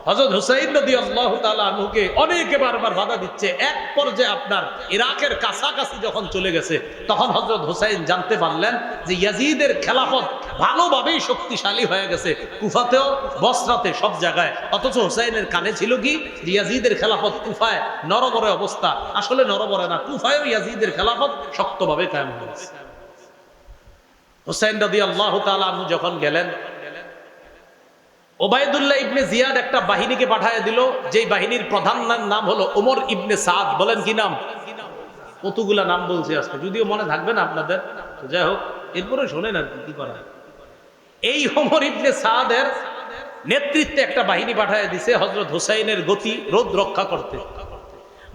হযরত হুসাইন রাদিয়াল্লাহু তাআলা আনহুকে অনেকে বারবার বাধা দিচ্ছে। এক পর্যায়ে আপনার ইরাকের কাছাকাছি যখন চলে গেছে, তখন হযরত হুসাইন জানতে পারলেন যে ইয়াজিদের খেলাফত ভালোভাবেই শক্তিশালী হয়ে গেছে, কুফাতেও বসরাতে সব জায়গায়। অথচ হুসাইনের কানে ছিল কি, যে ইয়াজিদের খেলাফত কুফায় নরবরে অবস্থা। আসলে নরবরে না, কুফায়ও ইয়াজিদের খেলাফত শক্তভাবে কায়েম হয়েছে। হুসাইন রাদিয়াল্লাহু তাআলা আনহু যখন গেলেন, ওবায়দুল্লাহ ইবনে জিয়াদ একটা বাহিনীকে পাঠিয়ে দিল, যেই বাহিনীর প্রধান নাম হলো ওমর ইবনে সাদ। বলেন কি নাম? কতগুলা নাম বলছি আজকে, যদিও মনে থাকবে না আপনাদের, যাই হোক এরপরে শোনেন আর কি করা। এই ওমর ইবনে সাদের নেতৃত্বে একটা বাহিনী পাঠিয়ে দিছে হযরত হুসাইনের গতি রোধ রক্ষা করতে।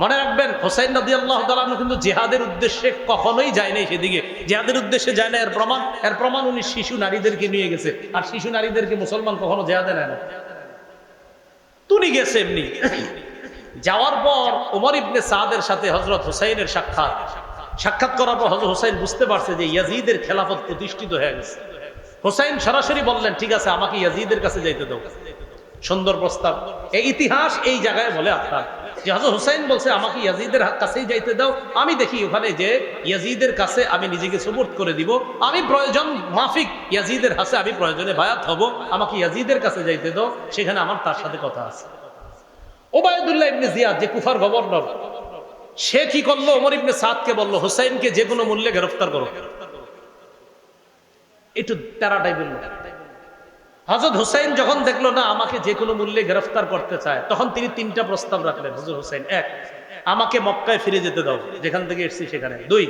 মনে রাখবেন, হুসাইন রাদিয়াল্লাহু তাআলা আনহু কিন্তু জিহাদের উদ্দেশ্যে কখনোই যায় নাই সেদিকে। জিহাদের উদ্দেশ্যে যায় না, এর প্রমাণ উনি শিশু নারীদেরকে নিয়ে গেছে। আর শিশু নারীদেরকে মুসলমান কখনো জিহাদে নেয় না, তুনি গেছে এমনি। যাওয়ার পর ওমর ইবনে সাদের সাথে হযরত হুসাইনের সাক্ষাৎ করার পর হযরত হুসাইন বুঝতে পারছে যে ইয়াজিদের খেলাফত প্রতিষ্ঠিত হয়ে গেছে। হুসাইন সরাসরি বললেন, ঠিক আছে আমাকে ইয়াজিদের কাছে যাইতে দাও। সুন্দর প্রস্তাব। এই ইতিহাস এই জায়গায় বলে আপনার যে হযরত হুসাইন বলছে আমাকে ইয়াজিদের কাছেই যাইতে দাও, আমি দেখি ওখানে যে ইয়াজিদের কাছে আমি নিজেকে সুপুর্দ করে দিব, আমি প্রয়োজন মাফিক ইয়াজিদের হাতে আমি প্রয়োজনে বায়াত হব, আমাকে ইয়াজিদের কাছে যাইতে দাও, সেখানে আমার তার সাথে কথা আছে। ওবায়দুল্লাহ ইবনে জিয়াদ যে কুফার গভর্নর, সে কি করলো, ওমর ইবনে সাদকে বলল হুসাইনকে যে কোনো মূল্যে গ্রেফতার করো। একটু তেরা টাইপের লোক। হযরত হুসাইন যখন দেখলো না আমাকে যে কোনো মূল্যে গ্রেফতার করতে চায়, তখন তিনি তিনটা প্রস্তাব রাখলেন হযরত হুসাইন। এক, আমাকে মক্কায় ফিরে যেতে দাও, যেখান থেকে এসেছি সেখানে। দুই,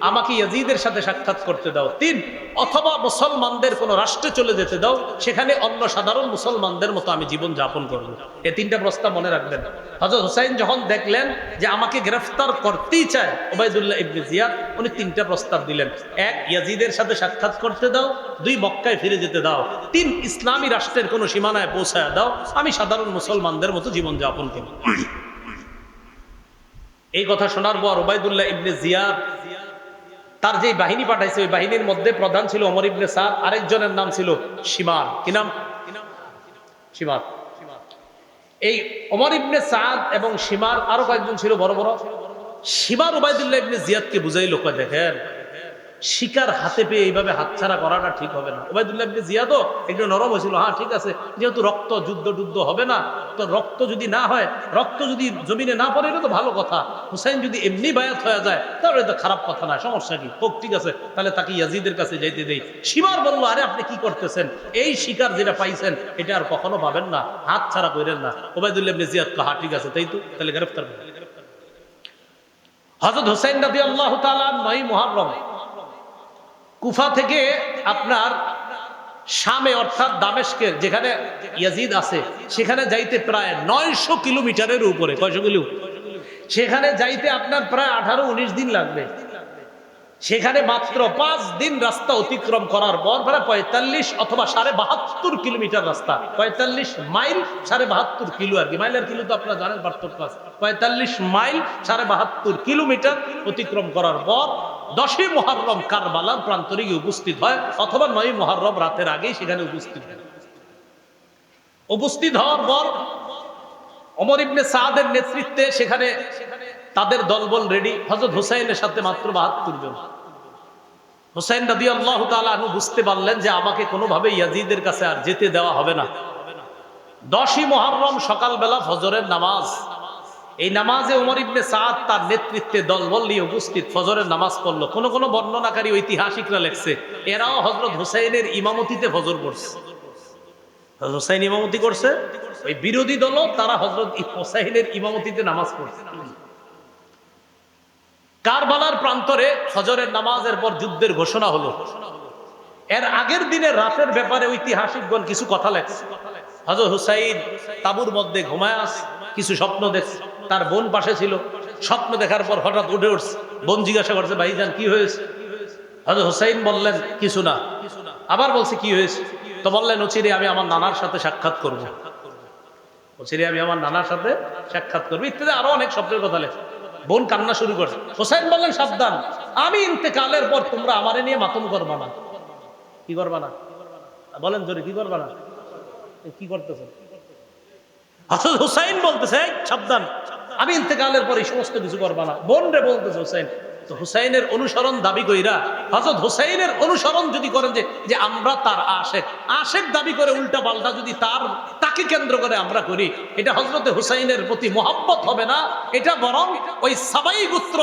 আমাকে ইয়াজিদের সাথে সাক্ষাৎ করতে দাও। 3, অথবা মুসলমানদের কোন রাষ্ট্রে চলে যেতে দাও, সেখানে অন্য সাধারণ মুসলমানদের মতো আমি জীবন যাপন করব। এই 3টা প্রস্তাব মনে রাখবেন। হযরত হুসাইন যখন দেখলেন যে আমাকে গ্রেফতার করতেই চায় উবাইদুল্লাহ ইবনে জিয়াদ, উনি 3টা প্রস্তাব দিলেন। 1, ইয়াজিদের সাথে সাক্ষাৎ করতে দাও। 2, মক্কায় ফিরে যেতে দাও। 3, ইসলামী রাষ্ট্রের কোন সীমানায় পৌঁছায় দাও, আমি সাধারণ মুসলমানদের মতো জীবন যাপন করব। এই কথা শোনার পর উবাইদুল্লাহ ইবনে জিয়াদ তার যে বাহিনী পাঠাইছে, ওই বাহিনীর মধ্যে প্রধান ছিল ওমর ইবনে সাদ, আরেকজনের নাম ছিল শিমার। কি নাম? শিমার। এই ওমর ইবনে সাদ এবং শিমার আরো কয়েকজন ছিল বড় বড়। শিমার উবাইদুল্লাহ ইবনে জিয়াদকে বুঝাইলো, কয় দেখেন শিকার হাতে পেয়ে এইভাবে হাতছাড়া করাটা ঠিক হবে না। উবাইদুল্লাহ ইবনে জিয়াদও একটু নরম হয়েছিল, হ্যাঁ ঠিক আছে, যেহেতু রক্ত যুদ্ধ হবে না, তো রক্ত যদি না হয়, রক্ত যদি জমিনে না পড়ে, এটা তো ভালো কথা। হুসাইন যদি এমনি বায়াত হয়ে যায় তাহলে এটা খারাপ কথা না, সমস্যা কি, হোক, ঠিক আছে, তাহলে তাকে ইয়াজিদের কাছে যাইতে দেই। শিমার বলল, আরে আপনি কি করতেছেন, এই শিকার যেটা পাইছেন এটা আর কখনো পাবেন না, হাত ছাড়া করেন না। উবাইদুল্লাহ ইবনে জিয়াদ কয়, হ্যাঁ ঠিক আছে, তাই তো, তাহলে গ্রেফতার করেন। হযরত হুসাইন রাদিয়াল্লাহু তাআলা 9 মুহররম কুফা থেকে আপনার শামে অর্থাৎ দামেস্কের যেখানে ইয়াজিদ আছে সেখানে যাইতে প্রায় 900 কিলোমিটারের উপরে। কয়শো কিলো? সেখানে যাইতে আপনার প্রায় 18-19 দিন লাগবে। সেখানে মাত্র 5 দিন রাস্তা অতিক্রম করার পর প্রায় 45 অথবা 72.5 কিলোমিটার রাস্তা, 45 মাইল 72.5 কিলো আর কি, মাইল আর কিলো তো আপনারা জানেন পার্থক্য আছে। 45 মাইল 72.5 কিলোমিটার অতিক্রম করার পর 10ই মুহররম কারবালার প্রান্তরে গিয়ে উপস্থিত হয়, অথবা 9ই মুহররম রাতের আগেই সেখানে উপস্থিত হয়। উপস্থিত হওয়ার পর ওমর ইবনে সাদের নেতৃত্বে সেখানে তাদের দলবল রেডি। হযরত হুসাইনের সাথে মাত্র 72 জন। হুসাইন রাদিয়াল্লাহু তাআলা আনহু বুঝতে পারলেন যে আমাকে কোনোভাবে ইয়াজিদের কাছে আর যেতে দেওয়া হবে না। 10ই মুহররম সকালবেলা ফজরের নামাজ, এই নামাজে ওমর ইবনে সাদ তার নেতৃত্বে দলবল নিয়ে উপস্থিত ফজরের নামাজ পড়ল। কোন কোন বর্ণনাকারী ঐতিহাসিকরা লেখছে এরাও হযরত হুসাইনের ইমামতিতে ফজর পড়ছে। হযরত হুসাইন ইমামতি করছে, ওই বিরোধী দলও তারা হযরত হুসাইনের ইমামতিতে নামাজ পড়ছে। কারবালার প্রান্তরে ফজরের নামাজের পর যুদ্ধের ঘোষণা হলো। এর আগের দিনের রাতের ব্যাপারে ঐতিহাসিকগণ কিছু কথা লেখছে। হযরত হুসাইন তাঁবুর মধ্যে ঘুমায় আছে, কিছু স্বপ্ন দেখছে। তার বোন পাশে ছিল, স্বপ্ন দেখার পর হঠাৎ উঠে উঠছে। বোন জিজ্ঞাসা করছে, ভাইজান কি হয়েছে? হযরত হুসাইন বললেন, কিছু না। আবার বলছে, কি হয়েছে? তো বললেন, অচিরে আমি আমার নানার সাথে সাক্ষাৎ করব, অচিরে আমি আমার নানার সাথে সাক্ষাৎ করবো, ইত্যাদি আরো অনেক স্বপ্নের কথা লেখছে। বোন কান্না শুরু করছে। হুসাইন বললেন, সাবধান, আমি ইন্তেকালের পর তোমরা আমারে নিয়ে মাতম করবা না। কি করবা না? বলেন জোরে, কি করবা না? কি করতেছেন? হযরত হুসাইন বলতেছে, সাবধান, আমি ইন্তেকালের পর এই সমস্ত কিছু করবা না। বোন রে বলতেছে হুসাইন। তো হুসাইনের অনুসরণ দাবি কইরা, হযরত হুসাইনের অনুসরণ যদি করেন যে আমরা তার আশেক দাবি করে উল্টা পাল্টা যদি তাকে কেন্দ্র করে আমরা করি, এটা হযরতে হুসাইনের প্রতি মহব্বত হবে না, এটা বরং ওই সাবাই গোত্র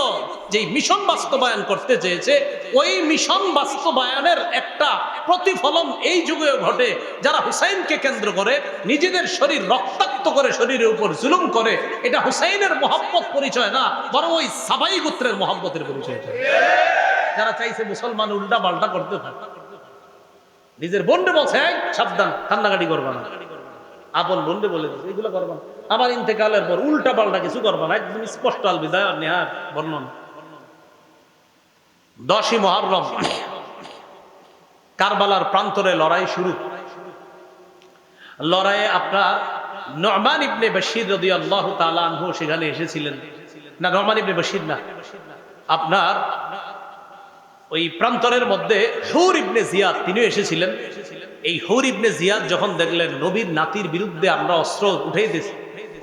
যে মিশন বাস্তবায়ন করতে চেয়েছে, ওই মিশন বাস্তবায়নের একটা প্রতিফলন এই যুগেও ঘটে। যারা হুসাইনকে কেন্দ্র করে নিজেদের শরীর রক্তাক্ত করে, শরীরের উপর জুলুম করে, এটা হুসাইনের মহব্বত পরিচয় না, বরং ওই সাবাই গোত্রের মহব্বতের পরিচয়। যারা চাইছে মুসলমান উল্টা পাল্টা করতে থাকে, নিজের বোনরে বলছে, সাবধান, কান্নাকাটি করবা না। আপন বোনরে বলে দিচ্ছে, এগুলো করবা না, আমার ইন্তেকালের পর উল্টা পাল্টা কিছু করবা না। একদম স্পষ্ট আল বিদায় নেহার বর্ণনা। 10ই মুহররম কারবালার প্রান্তরে লড়াই শুরু। লড়াইয়ে আপনার নু'মান ইবনে বাশির রাদিয়াল্লাহু তাআলা আনহু সেখানে এসেছিলেন। না, নু'মান ইবনে বাশির না, আপনার ওই প্রান্তরের মধ্যে হুর ইবনে জিয়াদ তিনিও এসেছিলেন। এই হুর ইবনে জিয়াদ যখন দেখলেন নবীর নাতির বিরুদ্ধে আমরা অস্ত্র উঠাই দিয়েছি,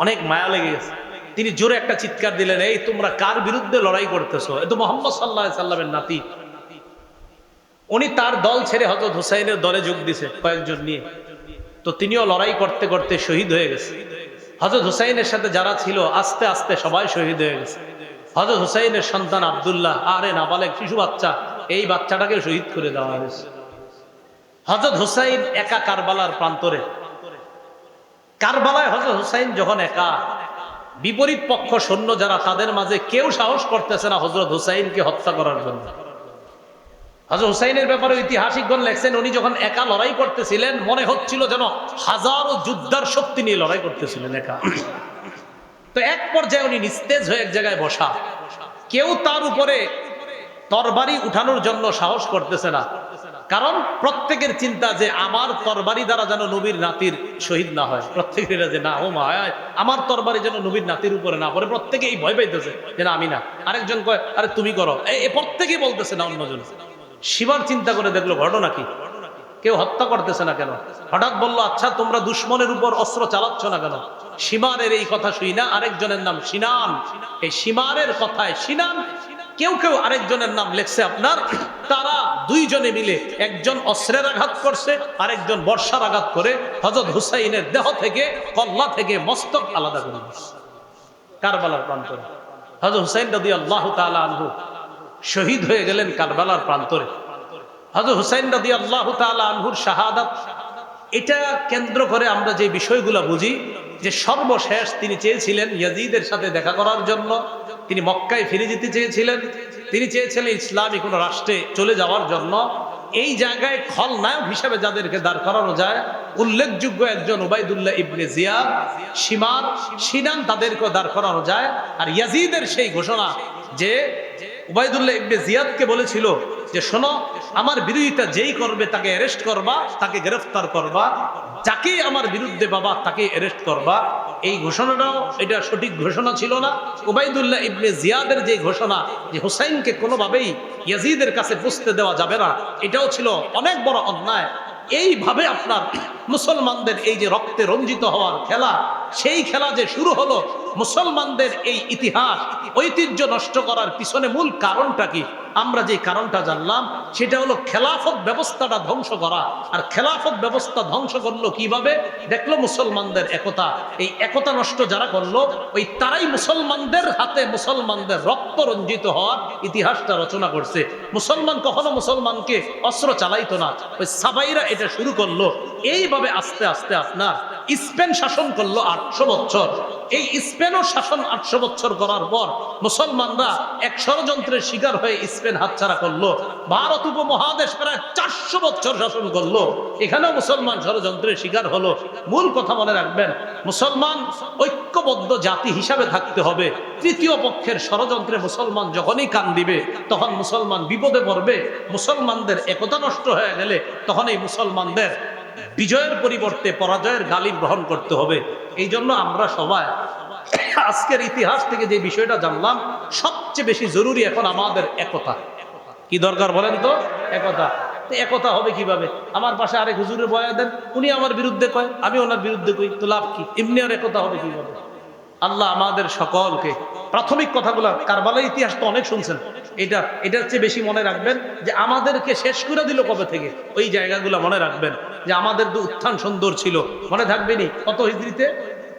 অনেক মায়া লেগে গেছে, তিনি জোরে একটা চিৎকার দিলেন, এই তোমরা কার বিরুদ্ধে লড়াই করতেছো? এ তো মুহাম্মদ সাল্লাল্লাহু আলাইহি সাল্লামের নাতি। উনি তার দল ছেড়ে হযরত হুসাইনের দলে যোগ দিছে কয়েকজন নিয়ে। তো তিনিও লড়াই করতে করতে শহীদ হয়ে গেছে। হযরত হুসাইনের সাথে যারা ছিল আস্তে আস্তে সবাই শহীদ হয়ে গেছে। হযরত হুসাইনের সন্তান আব্দুল্লাহ, আরে নাবালেগ শিশু বাচ্চা, এই বাচ্চাটাকে শহীদ করে দেওয়া হয়েছে। হযরত হুসাইন একা কারবালার প্রান্তরে। কারবালায় হযরত হুসাইন যখন একা, বিপরীত পক্ষ সৈন্য যারা, তাদের মাঝে কেউ সাহস করতেছে না হযরত হুসাইনকে হত্যা করার জন্য। হযরত হুসাইনের ব্যাপারে ঐতিহাসিকগণ লেখছেন, উনি যখন একা লড়াই করতেছিলেন মনে হচ্ছিল যেন হাজারো যোদ্ধার শক্তি নিয়ে লড়াই করতেছিলেন একা। তো এক পর্যায়ে উনি নিস্তেজ হয়ে এক জায়গায় বসা, কেউ তার উপরে তরবারি উঠানোর জন্য সাহস করতেছে না, কারণ প্রত্যেকের চিন্তা যে আমার তরবারি দ্বারা যেন নবীর নাতির শহীদ না হয়। প্রত্যেকের যে না, ও মা, আমার তরবারি যেন নবীর নাতির উপরে না পড়ে, প্রত্যেকেই ভয় পাইতেছে যে না আমি না। আরেকজন কয় আরে তুমি করো, প্রত্যেকেই বলতেছে না অন্যজন। শিবার চিন্তা করে দেখলো ঘটনা কি, কেউ হত্যা করতেছে না কেন। হঠাৎ বললো আচ্ছা তোমরা দুশ্মনের উপর অস্ত্র চালাচ্ছ না কেন। সীমারের এই কথা শুই না, আরেকজনের নাম সিনান। এই সীমারের কথায় সিনান, কেউ কেউ আরেকজনের নাম লেখছে আপনার। তারা দুইজনে মিলে, একজন অস্ত্রের আঘাত করছে, আরেকজন বর্ষার আঘাত করে হযরত হুসাইনের দেহ থেকে, কল্লা থেকে মস্তক আলাদা করে দিচ্ছে কারবালার প্রান্তরে। হযরত হুসাইন রাদিয়াল্লাহু তাআলা আনহু শহীদ হয়ে গেলেন কারবালার প্রান্তরে। হযরত হুসাইন রাদিয়াল্লাহু তাআলা আনহুর শাহাদাত, এটা কেন্দ্র করে আমরা যে বিষয়গুলো বুঝি, যে সর্বশেষ তিনি চেয়েছিলেন ইয়াজিদের সাথে দেখা করার জন্য, তিনি মক্কায় ফিরে যেতে চেয়েছিলেন, তিনি চেয়েছিলেন ইসলামী কোনো রাষ্ট্রে চলে যাওয়ার জন্য। এই জায়গায় খলনায়ক হিসেবে যাদেরকে দাঁড় করানো যায়, উল্লেখযোগ্য একজন উবাইদুল্লাহ ইবনে জিয়াদ, সিনান, তাদেরকে দাঁড় করানো যায়। আর ইয়াজিদের সেই ঘোষণা যে উবাইদুল্লাহ ইবনে জিয়াদকে বলেছিল যে শোনো, আমার বিরোধিতা যেই করবে তাকে অ্যারেস্ট করবা, তাকে গ্রেফতার করবা, যাকে আমার বিরুদ্ধে বাবা তাকে অ্যারেস্ট করবা। এই ঘোষণাটাও এটা সঠিক ঘোষণা ছিল না। উবাইদুল্লাহ ইবনে জিয়াদের যে ঘোষণা যে হুসাইনকে কোনোভাবেই ইয়াজিদের কাছে পৌঁছতে দেওয়া যাবে না, এটাও ছিল অনেক বড় অন্যায়। এইভাবে আপনার মুসলমানদের এই যে রক্তে রঞ্জিত হওয়ার খেলা, সেই খেলা যে শুরু হলো, মুসলমানদের এই ইতিহাস ঐতিহ্য নষ্ট করার পিছনে মূল কারণটা কি, আমরা যে কারণটা জানলাম সেটা হলো খেলাফত ব্যবস্থাটা ধ্বংস করা। আর খেলাফত ব্যবস্থা ধ্বংস করলো কিভাবে? দেখলো মুসলমানদের একতা, এই একতা নষ্ট যারা করলো, ওই তারাই মুসলমানদের হাতে মুসলমানদের রক্ত রঞ্জিত হওয়ার ইতিহাসটা রচনা করছে। মুসলমান কখনো মুসলমানকে অস্ত্র চালাইতো না, ওই সাবাইরা এটা শুরু করলো। এইভাবে আস্তে আস্তে আপনার স্পেন শাসন করলো 800 বছর। এই স্পেনও শাসন 800 বছর করার পর মুসলমানরা এক ষড়যন্ত্রের শিকার হয়ে স্পেন হাতছাড়া করলো। ভারত উপমহাদেশ প্রায় 400 বছর শাসন করলো, এখানেও মুসলমান ষড়যন্ত্রের শিকার হলো। মূল কথা মনে রাখবেন, মুসলমান ঐক্যবদ্ধ জাতি হিসাবে থাকতে হবে। তৃতীয় পক্ষের ষড়যন্ত্রে মুসলমান যখনই কান দিবে, তখন মুসলমান বিপদে পড়বে। মুসলমানদের একতা নষ্ট হয়ে গেলে তখন এই মুসলমানদের বিজয়ের পরিবর্তে পরাজয়ের গালিব গ্রহণ করতে হবে। এই জন্য আমরা সবাই আজকের ইতিহাস থেকে যে বিষয়টা জানলাম, সবচেয়ে বেশি জরুরি এখন আমাদের একতা। কি দরকার বলেন তো? একতা। একতা হবে কিভাবে? আমার পাশে আরেক হুজুরের বয়া দেন, উনি আমার বিরুদ্ধে কয়, আমি ওনার বিরুদ্ধে কই, তো লাভ কি? এমনি আর একতা হবে কিভাবে? আল্লাহ আমাদের সকলকে, প্রাথমিক কথাগুলো কারবালার ইতিহাস তো অনেক শুনছেন, এটার চেয়ে বেশি মনে রাখবেন যে আমাদেরকে শেষ করে দিল কবে থেকে, ওই জায়গাগুলো মনে রাখবেন। যে আমাদের তো উত্থান সুন্দর ছিল, মনে থাকবেনি কত হিজরিতে?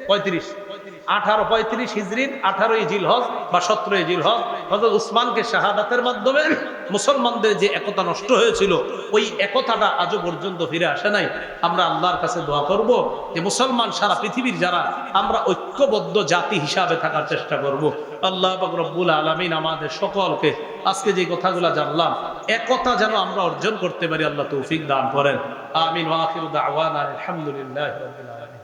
1835 হিজরির 18ই জিলহজ বা 17ই জিলহজ হযরত উসমানকে শাহাদাতের মাধ্যমে মুসলমানদের যে একতা নষ্ট হয়েছিল, ওই একতাটা আজও পর্যন্ত ফিরে আসে নাই। আমরা আল্লাহর কাছে দোয়া করব যে মুসলমান সারা পৃথিবীর যারা, আমরা ঐক্যবদ্ধ জাতি হিসাবে থাকার চেষ্টা করব। আল্লাহ পাক রব্বুল আলামিন আমাদের সকলকে আজকে যে কথাগুলো জানলাম, একতা যেন আমরা অর্জন করতে পারি, আল্লাহ তৌফিক দান করেন। আমিন। ওয়া আখিরু দাওয়ানা আলহামদুলিল্লাহি রাব্বিল আলামিন।